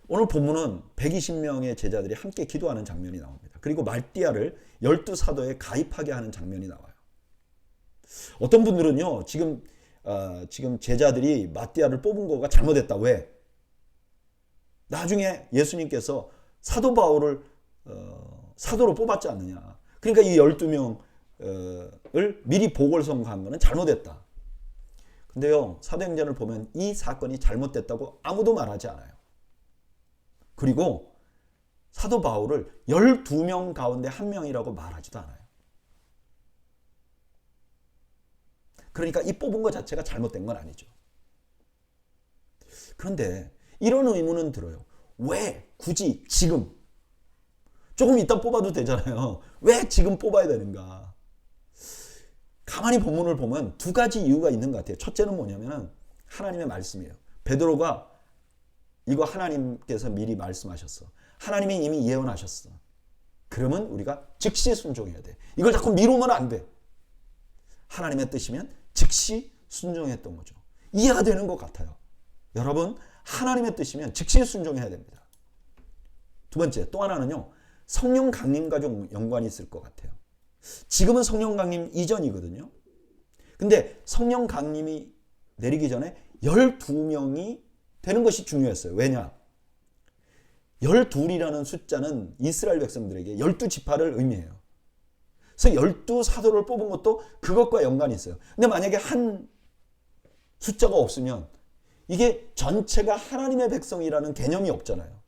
오늘 본문은 120명의 제자들이 함께 기도하는 장면이 나옵니다. 그리고 말띠아를 12사도에 가입하게 하는 장면이 나와요. 어떤 분들은요, 지금 제자들이 마띠아를 뽑은 거가 잘못했다. 왜? 나중에 예수님께서 사도 바울을 사도로 뽑았지 않느냐. 그러니까 이 12명을 미리 보궐 선거한 거는 잘못했다. 근데요, 사도행전을 보면 이 사건이 잘못됐다고 아무도 말하지 않아요. 그리고 사도 바울을 12명 가운데 한 명이라고 말하지도 않아요. 그러니까 이 뽑은 것 자체가 잘못된 건 아니죠. 그런데 이런 의문은 들어요. 왜 굳이 지금? 조금 이따 뽑아도 되잖아요. 왜 지금 뽑아야 되는가? 가만히 본문을 보면 두 가지 이유가 있는 것 같아요. 첫째는 뭐냐면 하나님의 말씀이에요. 베드로가 이거 하나님께서 미리 말씀하셨어. 하나님이 이미 예언하셨어. 그러면 우리가 즉시 순종해야 돼. 이걸 자꾸 미루면 안 돼. 하나님의 뜻이면 즉시 순종했던 거죠. 이해가 되는 것 같아요. 여러분, 하나님의 뜻이면 즉시 순종해야 됩니다. 두 번째, 또 하나는요. 성령 강림과 좀 연관이 있을 것 같아요. 지금은 성령 강림 이전이거든요. 근데 성령 강림이 내리기 전에 12명이 되는 것이 중요했어요. 왜냐? 12이라는 숫자는 이스라엘 백성들에게 12지파를 의미해요. 그래서 12사도를 뽑은 것도 그것과 연관이 있어요. 근데 만약에 한 숫자가 없으면 이게 전체가 하나님의 백성이라는 개념이 없잖아요.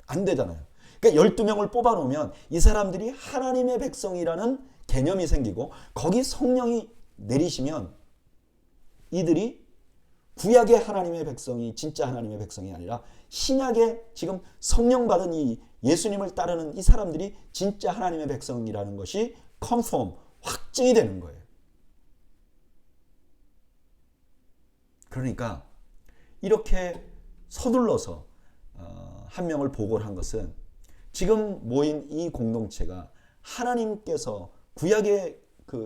안 되잖아요. 그러니까 12명을 뽑아놓으면 이 사람들이 하나님의 백성이라는 개념이 생기고 거기 성령이 내리시면 이들이 구약의 하나님의 백성이 진짜 하나님의 백성이 아니라 신약의 지금 성령 받은 이 예수님을 따르는 이 사람들이 진짜 하나님의 백성이라는 것이 컨펌, 확증이 되는 거예요. 그러니까 이렇게 서둘러서 한 명을 보고를 한 것은 지금 모인 이 공동체가 하나님께서 구약에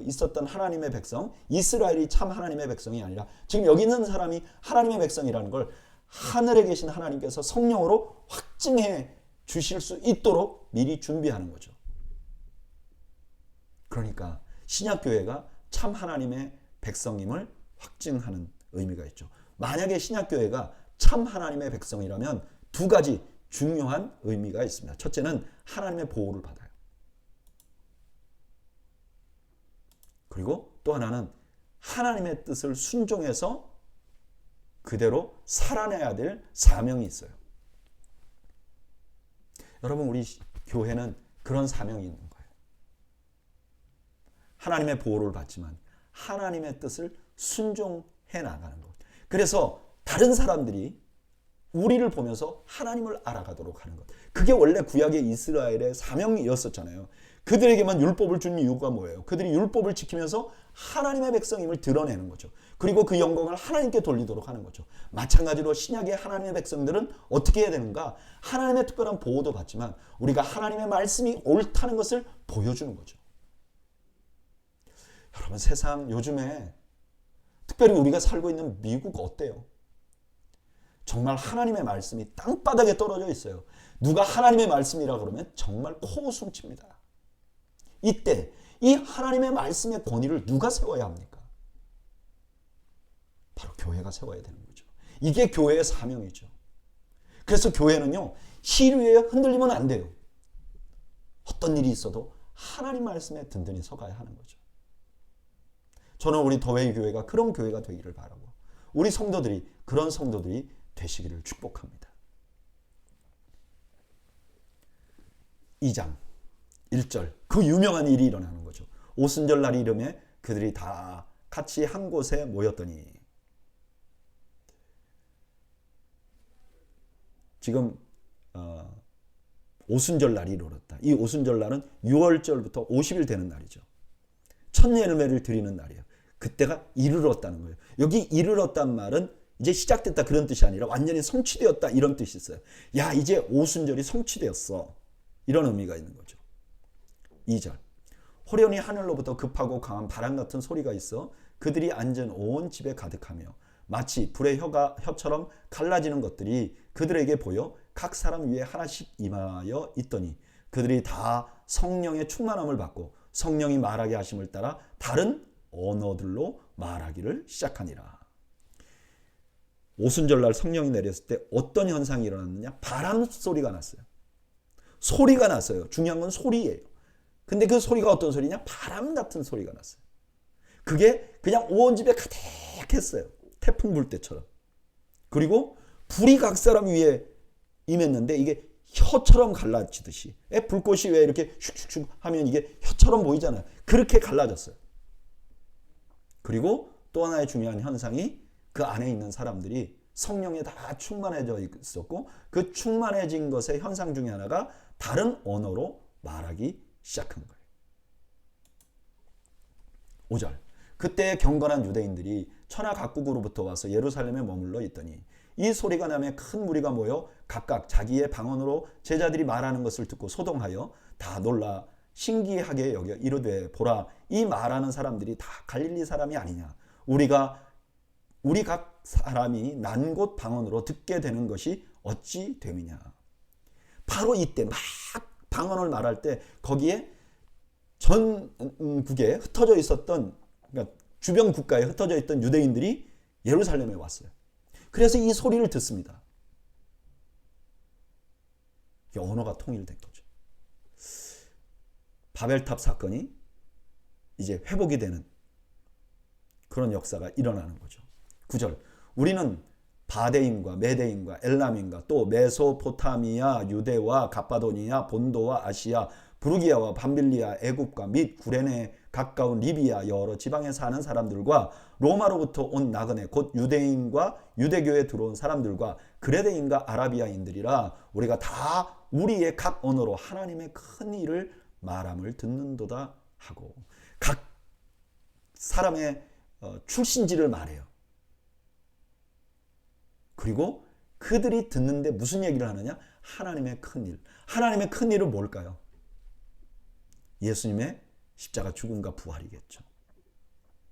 있었던 하나님의 백성, 이스라엘이 참 하나님의 백성이 아니라 지금 여기 있는 사람이 하나님의 백성이라는 걸 하늘에 계신 하나님께서 성령으로 확증해 주실 수 있도록 미리 준비하는 거죠. 그러니까 신약교회가 참 하나님의 백성임을 확증하는 의미가 있죠. 만약에 신약교회가 참 하나님의 백성이라면 두 가지 중요한 의미가 있습니다. 첫째는 하나님의 보호를 받아요. 그리고 또 하나는 하나님의 뜻을 순종해서 그대로 살아내야 될 사명이 있어요. 여러분, 우리 교회는 그런 사명이 있는 거예요. 하나님의 보호를 받지만 하나님의 뜻을 순종해 나가는 것. 그래서 다른 사람들이 우리를 보면서 하나님을 알아가도록 하는 것. 그게 원래 구약의 이스라엘의 사명이었었잖아요. 그들에게만 율법을 준 이유가 뭐예요? 그들이 율법을 지키면서 하나님의 백성임을 드러내는 거죠. 그리고 그 영광을 하나님께 돌리도록 하는 거죠. 마찬가지로 신약의 하나님의 백성들은 어떻게 해야 되는가? 하나님의 특별한 보호도 받지만 우리가 하나님의 말씀이 옳다는 것을 보여주는 거죠. 여러분, 세상 요즘에 특별히 우리가 살고 있는 미국 어때요? 정말 하나님의 말씀이 땅바닥에 떨어져 있어요. 누가 하나님의 말씀이라 그러면 정말 코웃음칩니다. 이때 이 하나님의 말씀의 권위를 누가 세워야 합니까? 바로 교회가 세워야 되는 거죠. 이게 교회의 사명이죠. 그래서 교회는요, 시류에 흔들리면 안 돼요. 어떤 일이 있어도 하나님 말씀에 든든히 서가야 하는 거죠. 저는 우리 더웨이 교회가 그런 교회가 되기를 바라고, 우리 성도들이 그런 성도들이 되시기를 축복합니다. 2장 1절, 그 유명한 일이 일어나는 거죠. 오순절 날 이름에 그들이 다 같이 한 곳에 모였더니, 지금 오순절 날이 이르렀다. 이 오순절 날은 6월절부터 50일 되는 날이죠. 첫 예물을 드리는 날이에요. 그때가 이르렀다는 거예요. 여기 이르렀단 말은 이제 시작됐다 그런 뜻이 아니라 완전히 성취되었다 이런 뜻이 있어요. 야, 이제 오순절이 성취되었어. 이런 의미가 있는 거죠. 2절, 호련히 하늘로부터 급하고 강한 바람 같은 소리가 있어 그들이 앉은 온 집에 가득하며 마치 불의 혀처럼 갈라지는 것들이 그들에게 보여 각 사람 위에 하나씩 임하여 있더니 그들이 다 성령의 충만함을 받고 성령이 말하게 하심을 따라 다른 언어들로 말하기를 시작하니라. 오순절날 성령이 내렸을 때 어떤 현상이 일어났느냐? 바람 소리가 났어요. 소리가 났어요. 중요한 건 소리예요. 근데 그 소리가 어떤 소리냐? 바람 같은 소리가 났어요. 그게 그냥 온 집에 가득했어요. 태풍 불 때처럼. 그리고 불이 각 사람 위에 임했는데 이게 혀처럼 갈라지듯이, 불꽃이 왜 이렇게 슉슉슉 하면 이게 혀처럼 보이잖아요. 그렇게 갈라졌어요. 그리고 또 하나의 중요한 현상이 그 안에 있는 사람들이 성령에 다 충만해져 있었고, 그 충만해진 것의 현상 중에 하나가 다른 언어로 말하기 시작한 거예요. 5절, 그때 경건한 유대인들이 천하 각국으로부터 와서 예루살렘에 머물러 있더니 이 소리가 나며 큰 무리가 모여 각각 자기의 방언으로 제자들이 말하는 것을 듣고 소동하여 다 놀라 신기하게 여겨 이르되, 보라, 이 말하는 사람들이 다 갈릴리 사람이 아니냐? 우리 각 사람이 난 곳 방언으로 듣게 되는 것이 어찌 됨이냐? 바로 이때 막 방언을 말할 때 거기에 전국에 흩어져 있었던, 그러니까 주변 국가에 흩어져 있던 유대인들이 예루살렘에 왔어요. 그래서 이 소리를 듣습니다. 언어가 통일된 거죠. 바벨탑 사건이 이제 회복이 되는 그런 역사가 일어나는 거죠. 9절, 우리는 바데인과 메데인과 엘람인과 또 메소포타미아, 유대와 갑바도니아, 본도와 아시아, 부르기아와 밤빌리아, 애굽과 및 구레네 가까운 리비아 여러 지방에 사는 사람들과 로마로부터 온 나그네 곧 유대인과 유대교에 들어온 사람들과 그레데인과 아라비아인들이라 우리가 다 우리의 각 언어로 하나님의 큰 일을 말함을 듣는도다 하고, 각 사람의 출신지를 말해요. 그리고 그들이 듣는데 무슨 얘기를 하느냐? 하나님의 큰 일. 하나님의 큰 일은 뭘까요? 예수님의 십자가 죽음과 부활이겠죠.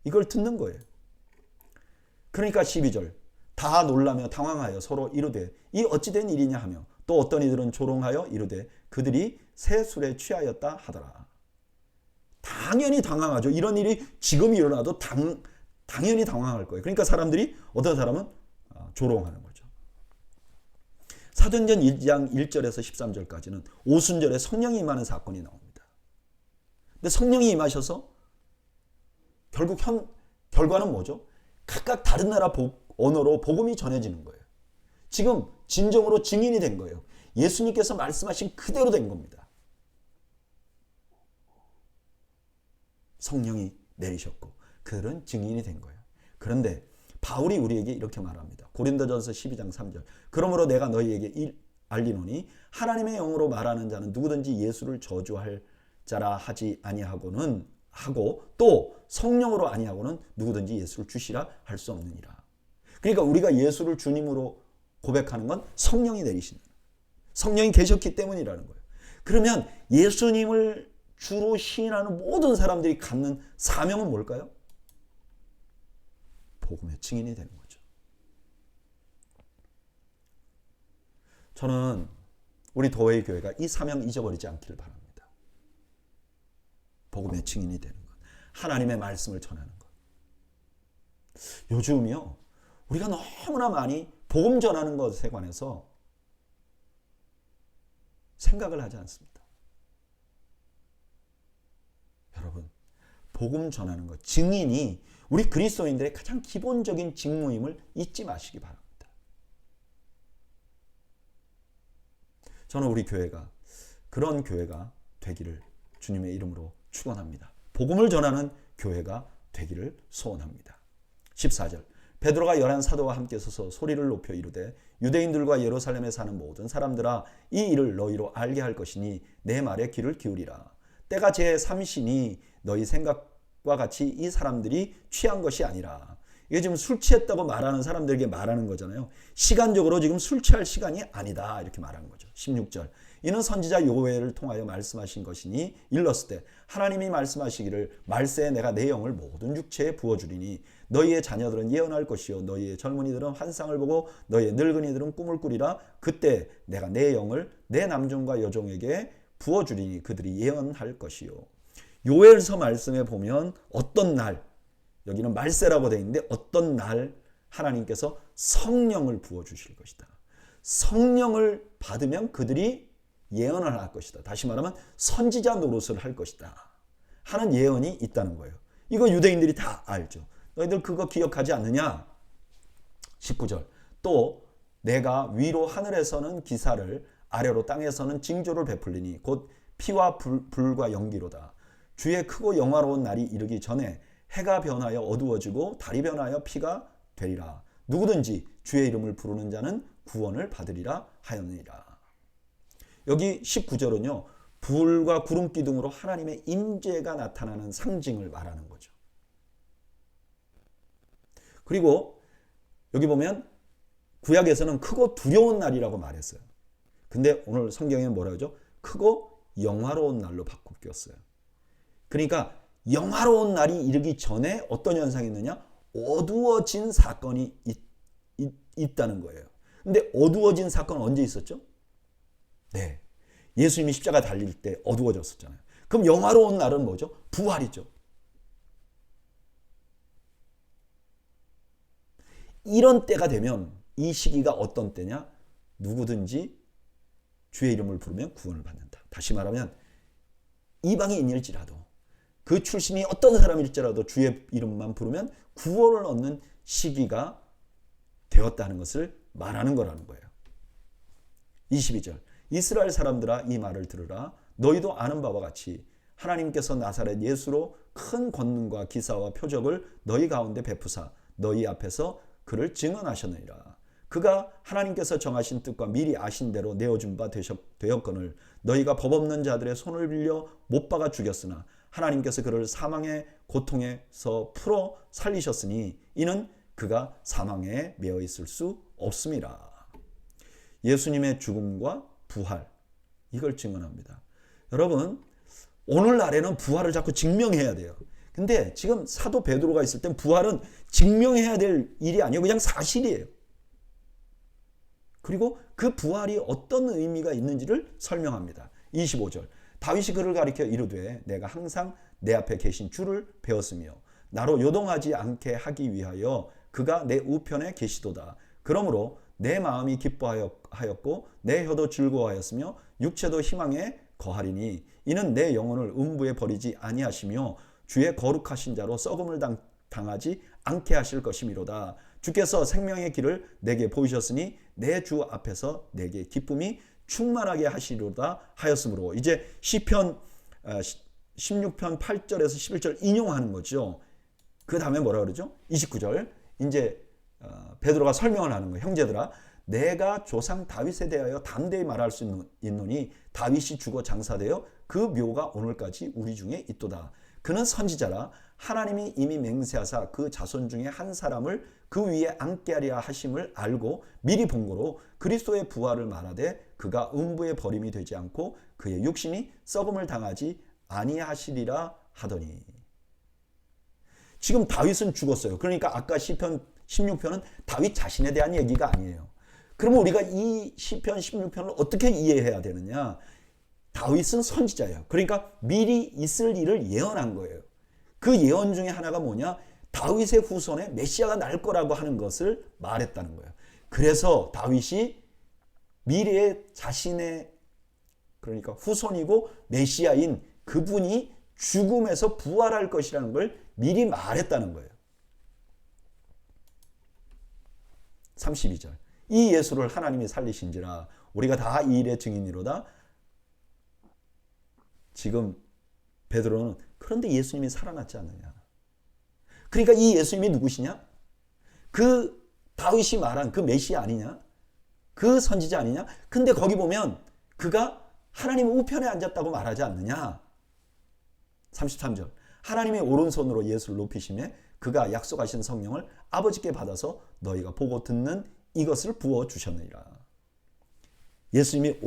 이걸 듣는 거예요. 그러니까 12절, 다 놀라며 당황하여 서로 이르되 이 어찌된 일이냐 하며 또 어떤 이들은 조롱하여 이르되 그들이 새 술에 취하였다 하더라. 당연히 당황하죠. 이런 일이 지금 일어나도 당연히 당황할 거예요. 그러니까 사람들이, 어떤 사람은 조롱하는 거죠. 사도행전 1장 1절에서 13절까지는 오순절에 성령이 임하는 사건이 나옵니다. 근데 성령이 임하셔서 결국 결과는 뭐죠? 각각 다른 나라 언어로 복음이 전해지는 거예요. 지금 진정으로 증인이 된 거예요. 예수님께서 말씀하신 그대로 된 겁니다. 성령이 내리셨고 그들은 증인이 된 거예요. 그런데 바울이 우리에게 이렇게 말합니다. 고린도전서 12장 3절. 그러므로 내가 너희에게 알리노니 하나님의 영으로 말하는 자는 누구든지 예수를 저주할 자라 하지 아니하고는 하고 또 성령으로 아니하고는 누구든지 예수를 주시라 할 수 없느니라. 그러니까 우리가 예수를 주님으로 고백하는 건 성령이 내리신다. 성령이 계셨기 때문이라는 거예요. 그러면 예수님을 주로 시인하는 모든 사람들이 갖는 사명은 뭘까요? 복음의 증인이 되는 거죠. 저는 우리 도회의 교회가 이 사명 잊어버리지 않기를 바랍니다. 복음의 증인이 되는 것. 하나님의 말씀을 전하는 것. 요즘요, 우리가 너무나 많이 복음 전하는 것에 관해서 생각을 하지 않습니다. 여러분, 복음 전하는 것, 증인이 우리 그리스도인들의 가장 기본적인 직무임을 잊지 마시기 바랍니다. 저는 우리 교회가 그런 교회가 되기를 주님의 이름으로 축원합니다. 복음을 전하는 교회가 되기를 소원합니다. 14절. 베드로가 11 사도와 함께 서서 소리를 높여 이르되 유대인들과 예루살렘에 사는 모든 사람들아 이 일을 너희로 알게 할 것이니 내 말에 귀를 기울이라. 때가 제3시니 너희 생각과 같이 이 사람들이 취한 것이 아니라. 이게 지금 술 취했다고 말하는 사람들에게 말하는 거잖아요. 시간적으로 지금 술 취할 시간이 아니다 이렇게 말하는 거죠. 16절. 이는 선지자 요엘을 통하여 말씀하신 것이니 일렀을 때 하나님이 말씀하시기를 말세에 내가 내 영을 모든 육체에 부어주리니 너희의 자녀들은 예언할 것이요 너희의 젊은이들은 환상을 보고 너희의 늙은이들은 꿈을 꾸리라. 그때 내가 내 영을 내 남종과 여종에게 부어주리니 그들이 예언할 것이요. 요엘서 말씀에 보면 어떤 날, 여기는 말세라고 되어 있는데 어떤 날 하나님께서 성령을 부어주실 것이다. 성령을 받으면 그들이 예언을 할 것이다. 다시 말하면 선지자 노릇을 할 것이다 하는 예언이 있다는 거예요. 이거 유대인들이 다 알죠. 너희들 그거 기억하지 않느냐? 19절. 또 내가 위로 하늘에서는 기사를 아래로 땅에서는 징조를 베풀리니 곧 피와 불과 연기로다. 주의 크고 영화로운 날이 이르기 전에 해가 변하여 어두워지고 달이 변하여 피가 되리라. 누구든지 주의 이름을 부르는 자는 구원을 받으리라 하였느니라. 여기 19절은요. 불과 구름 기둥으로 하나님의 임재가 나타나는 상징을 말하는 거죠. 그리고 여기 보면 구약에서는 크고 두려운 날이라고 말했어요. 근데 오늘 성경에는 뭐라 하죠? 크고 영화로운 날로 바뀌었어요. 그러니까 영화로운 날이 이르기 전에 어떤 현상이 있느냐? 어두워진 사건이 있다는 거예요. 근데 어두워진 사건은 언제 있었죠? 네. 예수님이 십자가 달릴 때 어두워졌었잖아요. 그럼 영화로운 날은 뭐죠? 부활이죠. 이런 때가 되면 이 시기가 어떤 때냐? 누구든지 주의 이름을 부르면 구원을 받는다. 다시 말하면 이방인일지라도 그 출신이 어떤 사람일지라도 주의 이름만 부르면 구원을 얻는 시기가 되었다는 것을 말하는 거라는 거예요. 22절. 이스라엘 사람들아 이 말을 들으라. 너희도 아는 바와 같이 하나님께서 나사렛 예수로 큰 권능과 기사와 표적을 너희 가운데 베푸사 너희 앞에서 그를 증언하셨느니라. 그가 하나님께서 정하신 뜻과 미리 아신 대로 내어준 바 되었거늘 너희가 법 없는 자들의 손을 빌려 못 박아 죽였으나 하나님께서 그를 사망의 고통에서 풀어 살리셨으니 이는 그가 사망에 매어 있을 수 없음이라. 예수님의 죽음과 부활, 이걸 증언합니다. 여러분, 오늘날에는 부활을 자꾸 증명해야 돼요. 근데 지금 사도 베드로가 있을 땐 부활은 증명해야 될 일이 아니에요. 그냥 사실이에요. 그리고 그 부활이 어떤 의미가 있는지를 설명합니다. 25절. 다윗이 그를 가리켜 이르되 내가 항상 내 앞에 계신 주를 배웠으며 나로 요동하지 않게 하기 위하여 그가 내 우편에 계시도다. 그러므로 내 마음이 기뻐하였고 내 혀도 즐거워하였으며 육체도 희망에 거하리니 이는 내 영혼을 음부에 버리지 아니하시며 주의 거룩하신 자로 썩음을 당하지 않게 하실 것이미로다. 주께서 생명의 길을 내게 보이셨으니 내 주 앞에서 내게 기쁨이 충만하게 하시리로다 하였으므로, 이제 시편 16편 8절에서 11절 인용하는 거죠. 그 다음에 뭐라 그러죠? 29절 이제 베드로가 설명을 하는 거예요. 형제들아, 내가 조상 다윗에 대하여 담대히 말할 수 있노니 다윗이 죽어 장사되어 그 묘가 오늘까지 우리 중에 있도다. 그는 선지자라 하나님이 이미 맹세하사 그 자손 중에 한 사람을 그 위에 앉게 하려 하심을 알고 미리 본 거로 그리스도의 부활을 말하되 그가 음부의 버림이 되지 않고 그의 육신이 썩음을 당하지 아니하시리라 하더니. 지금 다윗은 죽었어요. 그러니까 아까 시편 16편은 다윗 자신에 대한 얘기가 아니에요. 그러면 우리가 이 시편 16편을 어떻게 이해해야 되느냐? 다윗은 선지자예요. 그러니까 미리 있을 일을 예언한 거예요. 그 예언 중에 하나가 뭐냐? 다윗의 후손에 메시아가 날 거라고 하는 것을 말했다는 거예요. 그래서 다윗이 미래의 자신의, 그러니까 후손이고 메시아인 그분이 죽음에서 부활할 것이라는 걸 미리 말했다는 거예요. 32절. 이 예수를 하나님이 살리신지라 우리가 다 이 일의 증인이로다. 지금 베드로는 그런데 예수님이 살아났지 않느냐. 그러니까 이 예수님이 누구시냐? 그 다윗이 말한 그 메시아 아니냐? 그 선지자 아니냐? 근데 거기 보면 그가 하나님 우편에 앉았다고 말하지 않느냐? 33절. 하나님의 오른손으로 예수를 높이시매 그가 약속하신 성령을 아버지께 받아서 너희가 보고 듣는 이것을 부어주셨느니라. 예수님이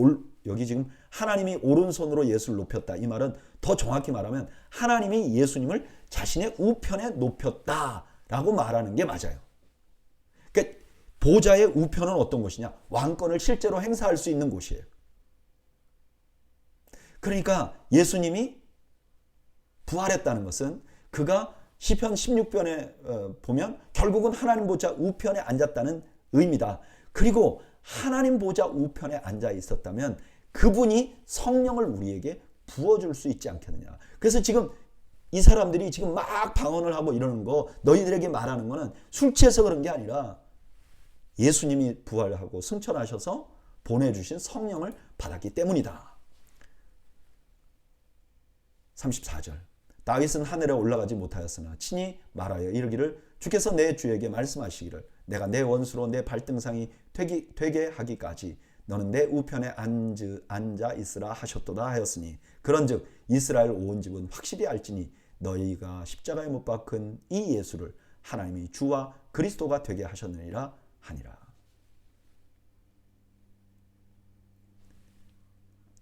여기 지금 하나님이 오른손으로 예수를 높였다. 이 말은 더 정확히 말하면 하나님이 예수님을 자신의 우편에 높였다라고 말하는 게 맞아요. 그러니까 보좌의 우편은 어떤 곳이냐? 왕권을 실제로 행사할 수 있는 곳이에요. 그러니까 예수님이 부활했다는 것은 그가 시편 16편에 보면 결국은 하나님 보좌 우편에 앉았다는 의미다. 그리고 하나님 보좌 우편에 앉아 있었다면 그분이 성령을 우리에게 부어줄 수 있지 않겠느냐. 그래서 지금 이 사람들이 지금 막 방언을 하고 이러는 거, 너희들에게 말하는 거는 술 취해서 그런 게 아니라 예수님이 부활하고 승천하셔서 보내주신 성령을 받았기 때문이다. 34절. 다윗은 하늘에 올라가지 못하였으나 친히 말하여 이르기를 주께서 내 주에게 말씀하시기를 내가 내 원수로 내 발등상이 되게 하기까지 너는 내 우편에 앉아 있으라 하셨도다 하였으니 그런즉 이스라엘 온 집은 확실히 알지니 너희가 십자가에 못 박은 이 예수를 하나님이 주와 그리스도가 되게 하셨느니라 하니라.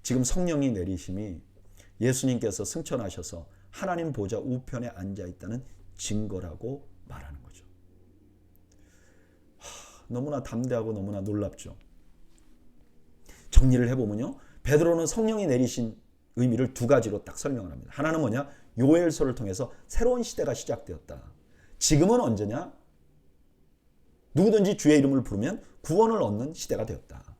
지금 성령이 내리심이 예수님께서 승천하셔서 하나님 보좌 우편에 앉아 있다는 증거라고 말하는 거죠. 너무나 담대하고 너무나 놀랍죠. 정리를 해보면요, 베드로는 성령이 내리신 의미를 두 가지로 딱 설명을 합니다. 하나는 뭐냐? 요엘서를 통해서 새로운 시대가 시작되었다. 지금은 언제냐? 누구든지 주의 이름을 부르면 구원을 얻는 시대가 되었다.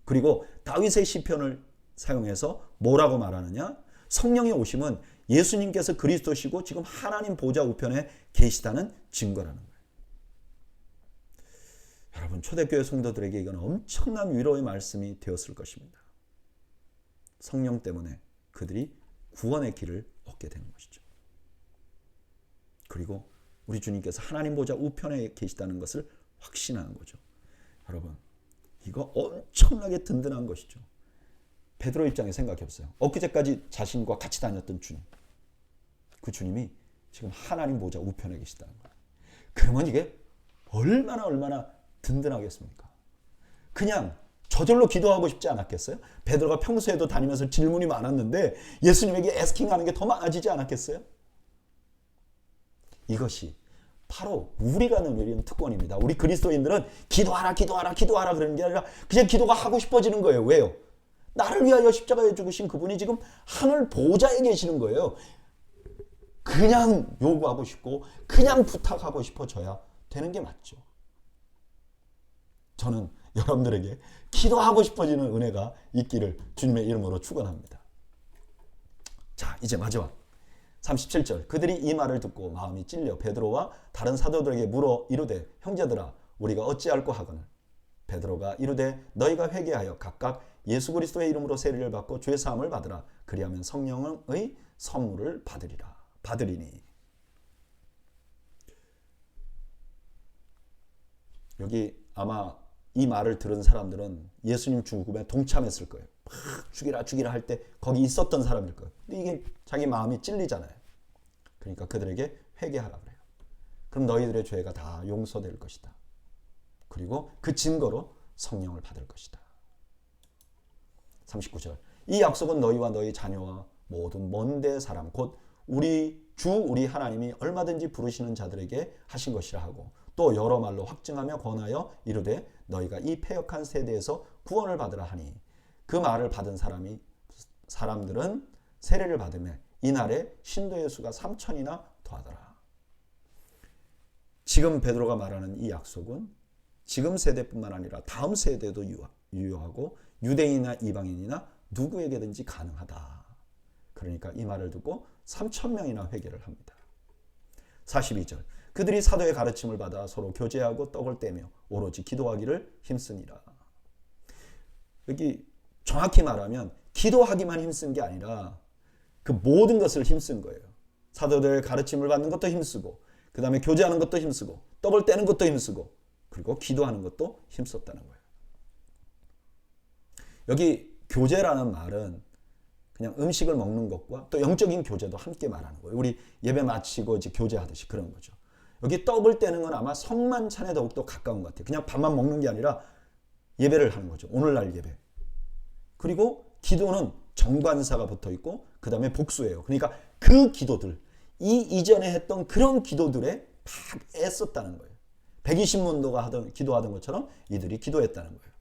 그리고 다윗의 시편을 사용해서 뭐라고 말하느냐? 성령의 오심은 예수님께서 그리스도시고 지금 하나님 보좌 우편에 계시다는 증거라는 거예요. 여러분, 초대교회 성도들에게 이건 엄청난 위로의 말씀이 되었을 것입니다. 성령 때문에 그들이 구원의 길을 얻게 되는 것이죠. 그리고 우리 주님께서 하나님 보좌 우편에 계시다는 것을 확신하는 거죠. 여러분, 이거 엄청나게 든든한 것이죠. 베드로 입장에 생각해 보세요. 엊그제까지 자신과 같이 다녔던 주님, 그 주님이 지금 하나님 보좌 우편에 계시다는 거예요. 그러면 이게 얼마나 든든하겠습니까? 그냥 저절로 기도하고 싶지 않았겠어요? 베드로가 평소에도 다니면서 질문이 많았는데 예수님에게 애스킹하는 게 더 많아지지 않았겠어요? 이것이 바로 우리가 누리는 특권입니다. 우리 그리스도인들은 기도하라 그러는 게 아니라 그냥 기도가 하고 싶어지는 거예요. 왜요? 나를 위하여 십자가에 죽으신 그분이 지금 하늘 보좌에 계시는 거예요. 그냥 요구하고 싶고 그냥 부탁하고 싶어져야 되는 게 맞죠. 저는 여러분들에게 기도하고 싶어지는 은혜가 있기를 주님의 이름으로 축원합니다. 자, 이제 마지막 37절 그들이 이 말을 듣고 마음이 찔려 베드로와 다른 사도들에게 물어 이르되 형제들아 우리가 어찌할꼬 하거늘 베드로가 이르되 너희가 회개하여 각각 예수 그리스도의 이름으로 세례를 받고 죄 사함을 받으라 그리하면 성령의 선물을 받으리니. 여기 아마 이 말을 들은 사람들은 예수님 죽음에 동참했을 거예요. 막 죽이라 할 때 거기 있었던 사람일 거예요. 근데 이게 자기 마음이 찔리잖아요. 그러니까 그들에게 회개하라 그래요. 그럼 너희들의 죄가 다 용서될 것이다. 그리고 그 증거로 성령을 받을 것이다. 39절 이 약속은 너희와 너희 자녀와 모든 먼데 사람 곧 우리 하나님이 얼마든지 부르시는 자들에게 하신 것이라 하고 또 여러 말로 확증하며 권하여 이르되 너희가 이 패역한 세대에서 구원을 받으라 하니 그 말을 받은 사람들은 세례를 받으며 이날에 신도의 수가 3,000이나 더하더라. 지금 베드로가 말하는 이 약속은 지금 세대뿐만 아니라 다음 세대도 유효하고 유대인이나 이방인이나 누구에게든지 가능하다. 그러니까 이 말을 듣고 3,000명이나 회개를 합니다. 42절 그들이 사도의 가르침을 받아 서로 교제하고 떡을 떼며 오로지 기도하기를 힘쓰니라. 여기 정확히 말하면 기도하기만 힘쓴 게 아니라 그 모든 것을 힘쓴 거예요. 사도들 가르침을 받는 것도 힘쓰고 그 다음에 교제하는 것도 힘쓰고 떡을 떼는 것도 힘쓰고 그리고 기도하는 것도 힘썼다는 거예요. 여기 교제라는 말은 그냥 음식을 먹는 것과 또 영적인 교제도 함께 말하는 거예요. 우리 예배 마치고 이제 교제하듯이 그런 거죠. 여기 떡을 떼는 건 아마 성만찬에 더욱더 가까운 것 같아요. 그냥 밥만 먹는 게 아니라 예배를 하는 거죠. 오늘날 예배. 그리고 기도는 정관사가 붙어 있고 그 다음에 복수예요. 그러니까 그 기도들, 이전에 했던 그런 기도들에 막 애썼다는 거예요. 120문도가 기도하던 것처럼 이들이 기도했다는 거예요.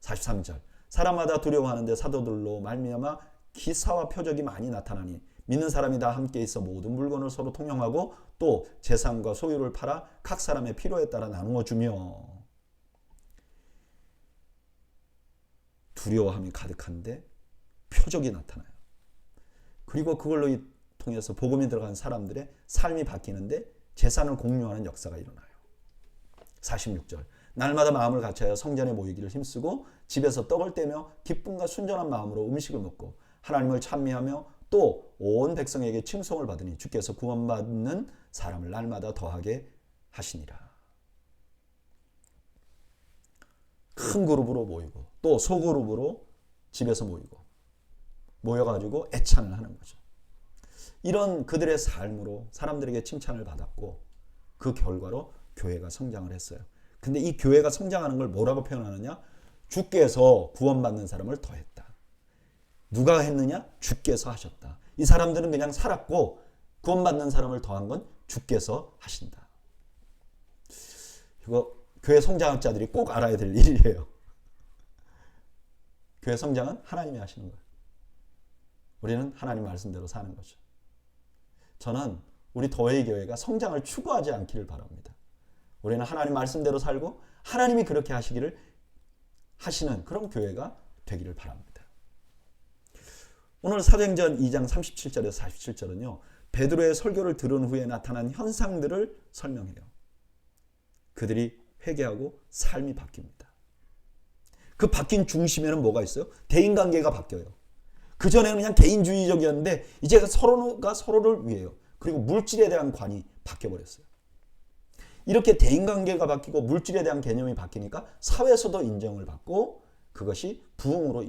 43절 사람마다 두려워하는데 사도들로 말미암아 기사와 표적이 많이 나타나니 믿는 사람이 다 함께 있어 모든 물건을 서로 통용하고 또 재산과 소유를 팔아 각 사람의 필요에 따라 나누어 주며. 두려워함이 가득한데 표적이 나타나요. 그리고 그걸로 통해서 복음이 들어간 사람들의 삶이 바뀌는데 재산을 공유하는 역사가 일어나요. 46절 날마다 마음을 같이하여 성전에 모이기를 힘쓰고 집에서 떡을 떼며 기쁨과 순전한 마음으로 음식을 먹고 하나님을 찬미하며 또 온 백성에게 칭송을 받으니 주께서 구원받는 사람을 날마다 더하게 하시니라. 큰 그룹으로 모이고 또 소그룹으로 집에서 모여가지고 애찬을 하는 거죠. 이런 그들의 삶으로 사람들에게 칭찬을 받았고 그 결과로 교회가 성장을 했어요. 근데 이 교회가 성장하는 걸 뭐라고 표현하느냐? 주께서 구원받는 사람을 더했다. 누가 했느냐? 주께서 하셨다. 이 사람들은 그냥 살았고 구원받는 사람을 더한 건 주께서 하신다. 이거 교회 성장학자들이 꼭 알아야 될 일이에요. 교회 성장은 하나님이 하시는 거예요. 우리는 하나님 말씀대로 사는 거죠. 저는 우리 도회의 교회가 성장을 추구하지 않기를 바랍니다. 우리는 하나님 말씀대로 살고 하나님이 그렇게 하시는 그런 교회가 되기를 바랍니다. 오늘 사도행전 2장 37절에서 47절은요. 베드로의 설교를 들은 후에 나타난 현상들을 설명해요. 그들이 회개하고 삶이 바뀝니다. 그 바뀐 중심에는 뭐가 있어요? 대인관계가 바뀌어요. 그전에는 그냥 개인주의적이었는데 이제 서로가 서로를 위해요. 그리고 물질에 대한 관이 바뀌어버렸어요. 이렇게 대인관계가 바뀌고 물질에 대한 개념이 바뀌니까 사회에서도 인정을 받고 그것이 부흥으로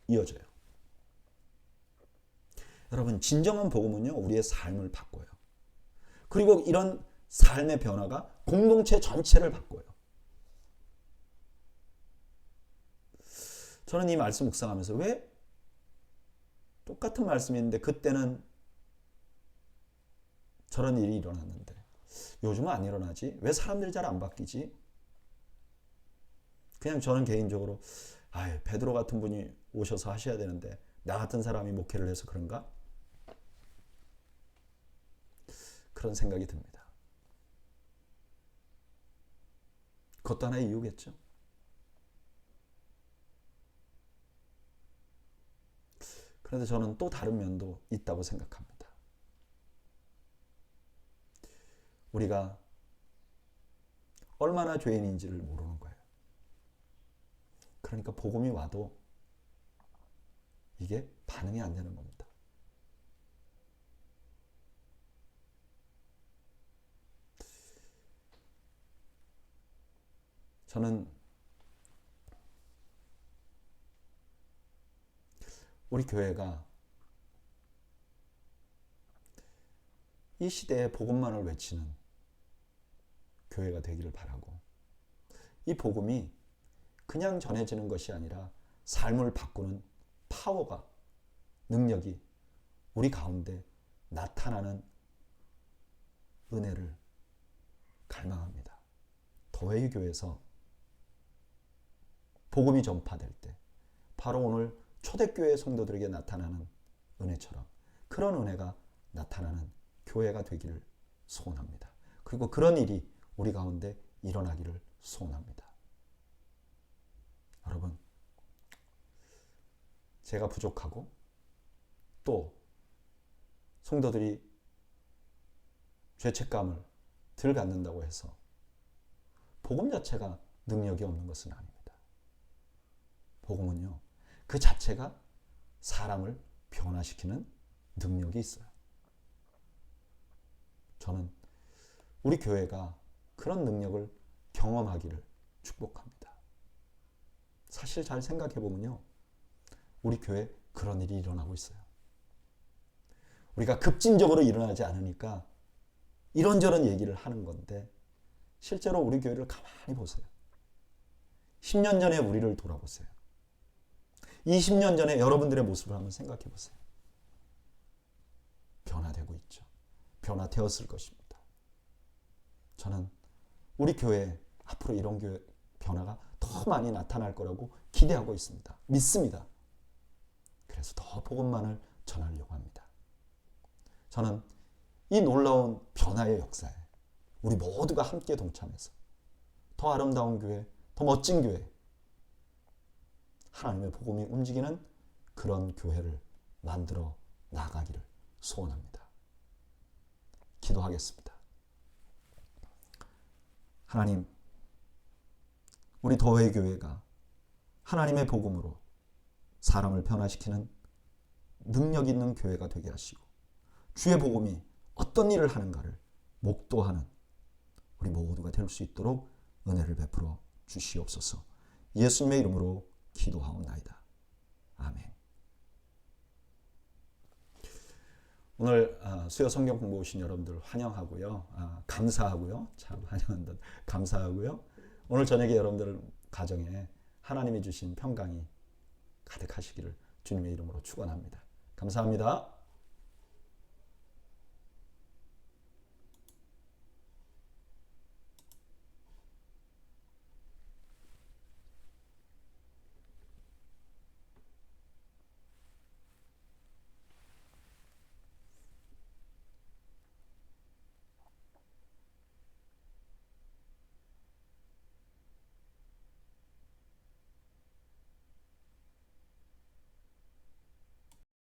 이어져요. 여러분 진정한 복음은요. 우리의 삶을 바꿔요. 그리고 이런 삶의 변화가 공동체 전체를 바꿔요. 저는 이 말씀 묵상하면서 왜 똑같은 말씀인데 그때는 저런 일이 일어났는데 요즘은 안 일어나지? 왜 사람들이 잘 안 바뀌지? 그냥 저는 개인적으로 베드로 같은 분이 오셔서 하셔야 되는데 나 같은 사람이 목회를 해서 그런가? 그런 생각이 듭니다. 그것도 하나의 이유겠죠. 그런데 저는 또 다른 면도 있다고 생각합니다. 우리가 얼마나 죄인인지를 모르는 거예요. 그러니까 복음이 와도 이게 반응이 안 되는 겁니다. 저는 우리 교회가 이 시대에 복음만을 외치는 교회가 되기를 바라고, 이 복음이 그냥 전해지는 것이 아니라 삶을 바꾸는 파워가, 능력이 우리 가운데 나타나는 은혜를 갈망합니다. 더웨이 교회에서 복음이 전파될 때 바로 오늘 초대교회 성도들에게 나타나는 은혜처럼 그런 은혜가 나타나는 교회가 되기를 소원합니다. 그리고 그런 일이 우리 가운데 일어나기를 소원합니다. 여러분, 제가 부족하고 또 성도들이 죄책감을 덜 갖는다고 해서 복음 자체가 능력이 없는 것은 아닙니다. 복음은요, 그 자체가 사람을 변화시키는 능력이 있어요. 저는 우리 교회가 그런 능력을 경험하기를 축복합니다. 사실 잘 생각해 보면요, 우리 교회 그런 일이 일어나고 있어요. 우리가 급진적으로 일어나지 않으니까 이런저런 얘기를 하는 건데, 실제로 우리 교회를 가만히 보세요. 10년 전에 우리를 돌아보세요. 20년 전에 여러분들의 모습을 한번 생각해 보세요. 변화되고 있죠. 변화되었을 것입니다. 저는 우리 교회에 앞으로 이런 교회 변화가 더 많이 나타날 거라고 기대하고 있습니다. 믿습니다. 그래서 더 복음만을 전하려고 합니다. 저는 이 놀라운 변화의 역사에 우리 모두가 함께 동참해서 더 아름다운 교회, 더 멋진 교회, 하나님의 복음이 움직이는 그런 교회를 만들어 나가기를 소원합니다. 기도하겠습니다. 하나님, 우리 더웨이 교회가 하나님의 복음으로 사람을 변화시키는 능력 있는 교회가 되게 하시고, 주의 복음이 어떤 일을 하는가를 목도하는 우리 모두가 될 수 있도록 은혜를 베풀어 주시옵소서. 예수님의 이름으로 기도하옵나이다. 아멘. 오늘 수요 성경 공부 오신 여러분들 환영하고요. 감사하고요. 참 환영한다. 감사하고요. 오늘 저녁에 여러분들 가정에 하나님이 주신 평강이 가득하시기를 주님의 이름으로 축원합니다. 감사합니다.